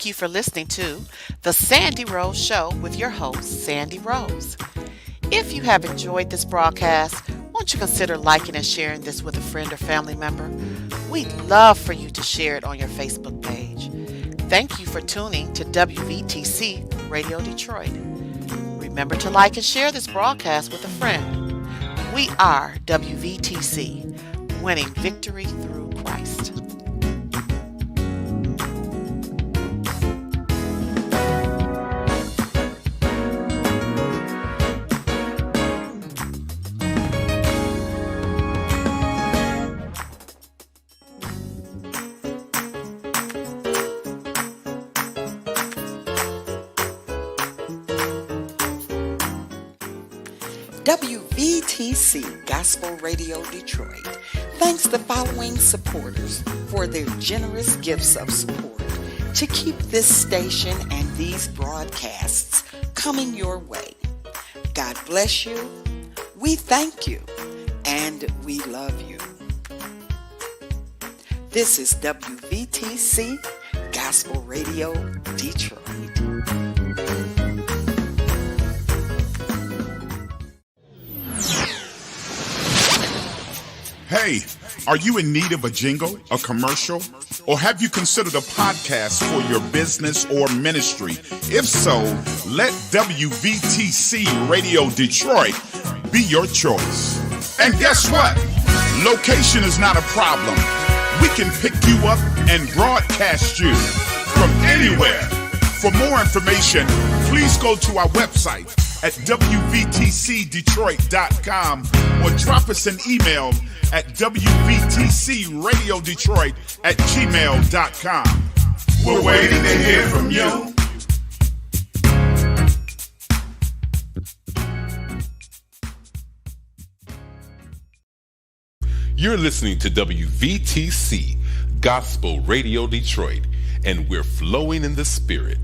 Thank you for listening to The Sande Rose Show with your host, Sande Rose. If you have enjoyed this broadcast, won't you consider liking and sharing this with a friend or family member? We'd love for you to share it on your Facebook page. Thank you for tuning to WVTC Radio Detroit. Remember to like and share this broadcast with a friend. We are WVTC, winning victory through Christ. WVTC Gospel Radio Detroit thanks the following supporters for their generous gifts of support to keep this station and these broadcasts coming your way. God bless you, we thank you, and we love you. This is WVTC Gospel Radio Detroit. Hey, are you in need of a jingle, a commercial, or have you considered a podcast for your business or ministry? If so, let WVTC Radio Detroit be your choice. And guess what? Location is not a problem. We can pick you up and broadcast you from anywhere. For more information, please go to our website at WVTCDetroit.com or drop us an email at WVTCRadioDetroit@gmail.com. We're waiting to hear from you. You're listening to WVTC Gospel Radio Detroit, and we're flowing in the Spirit.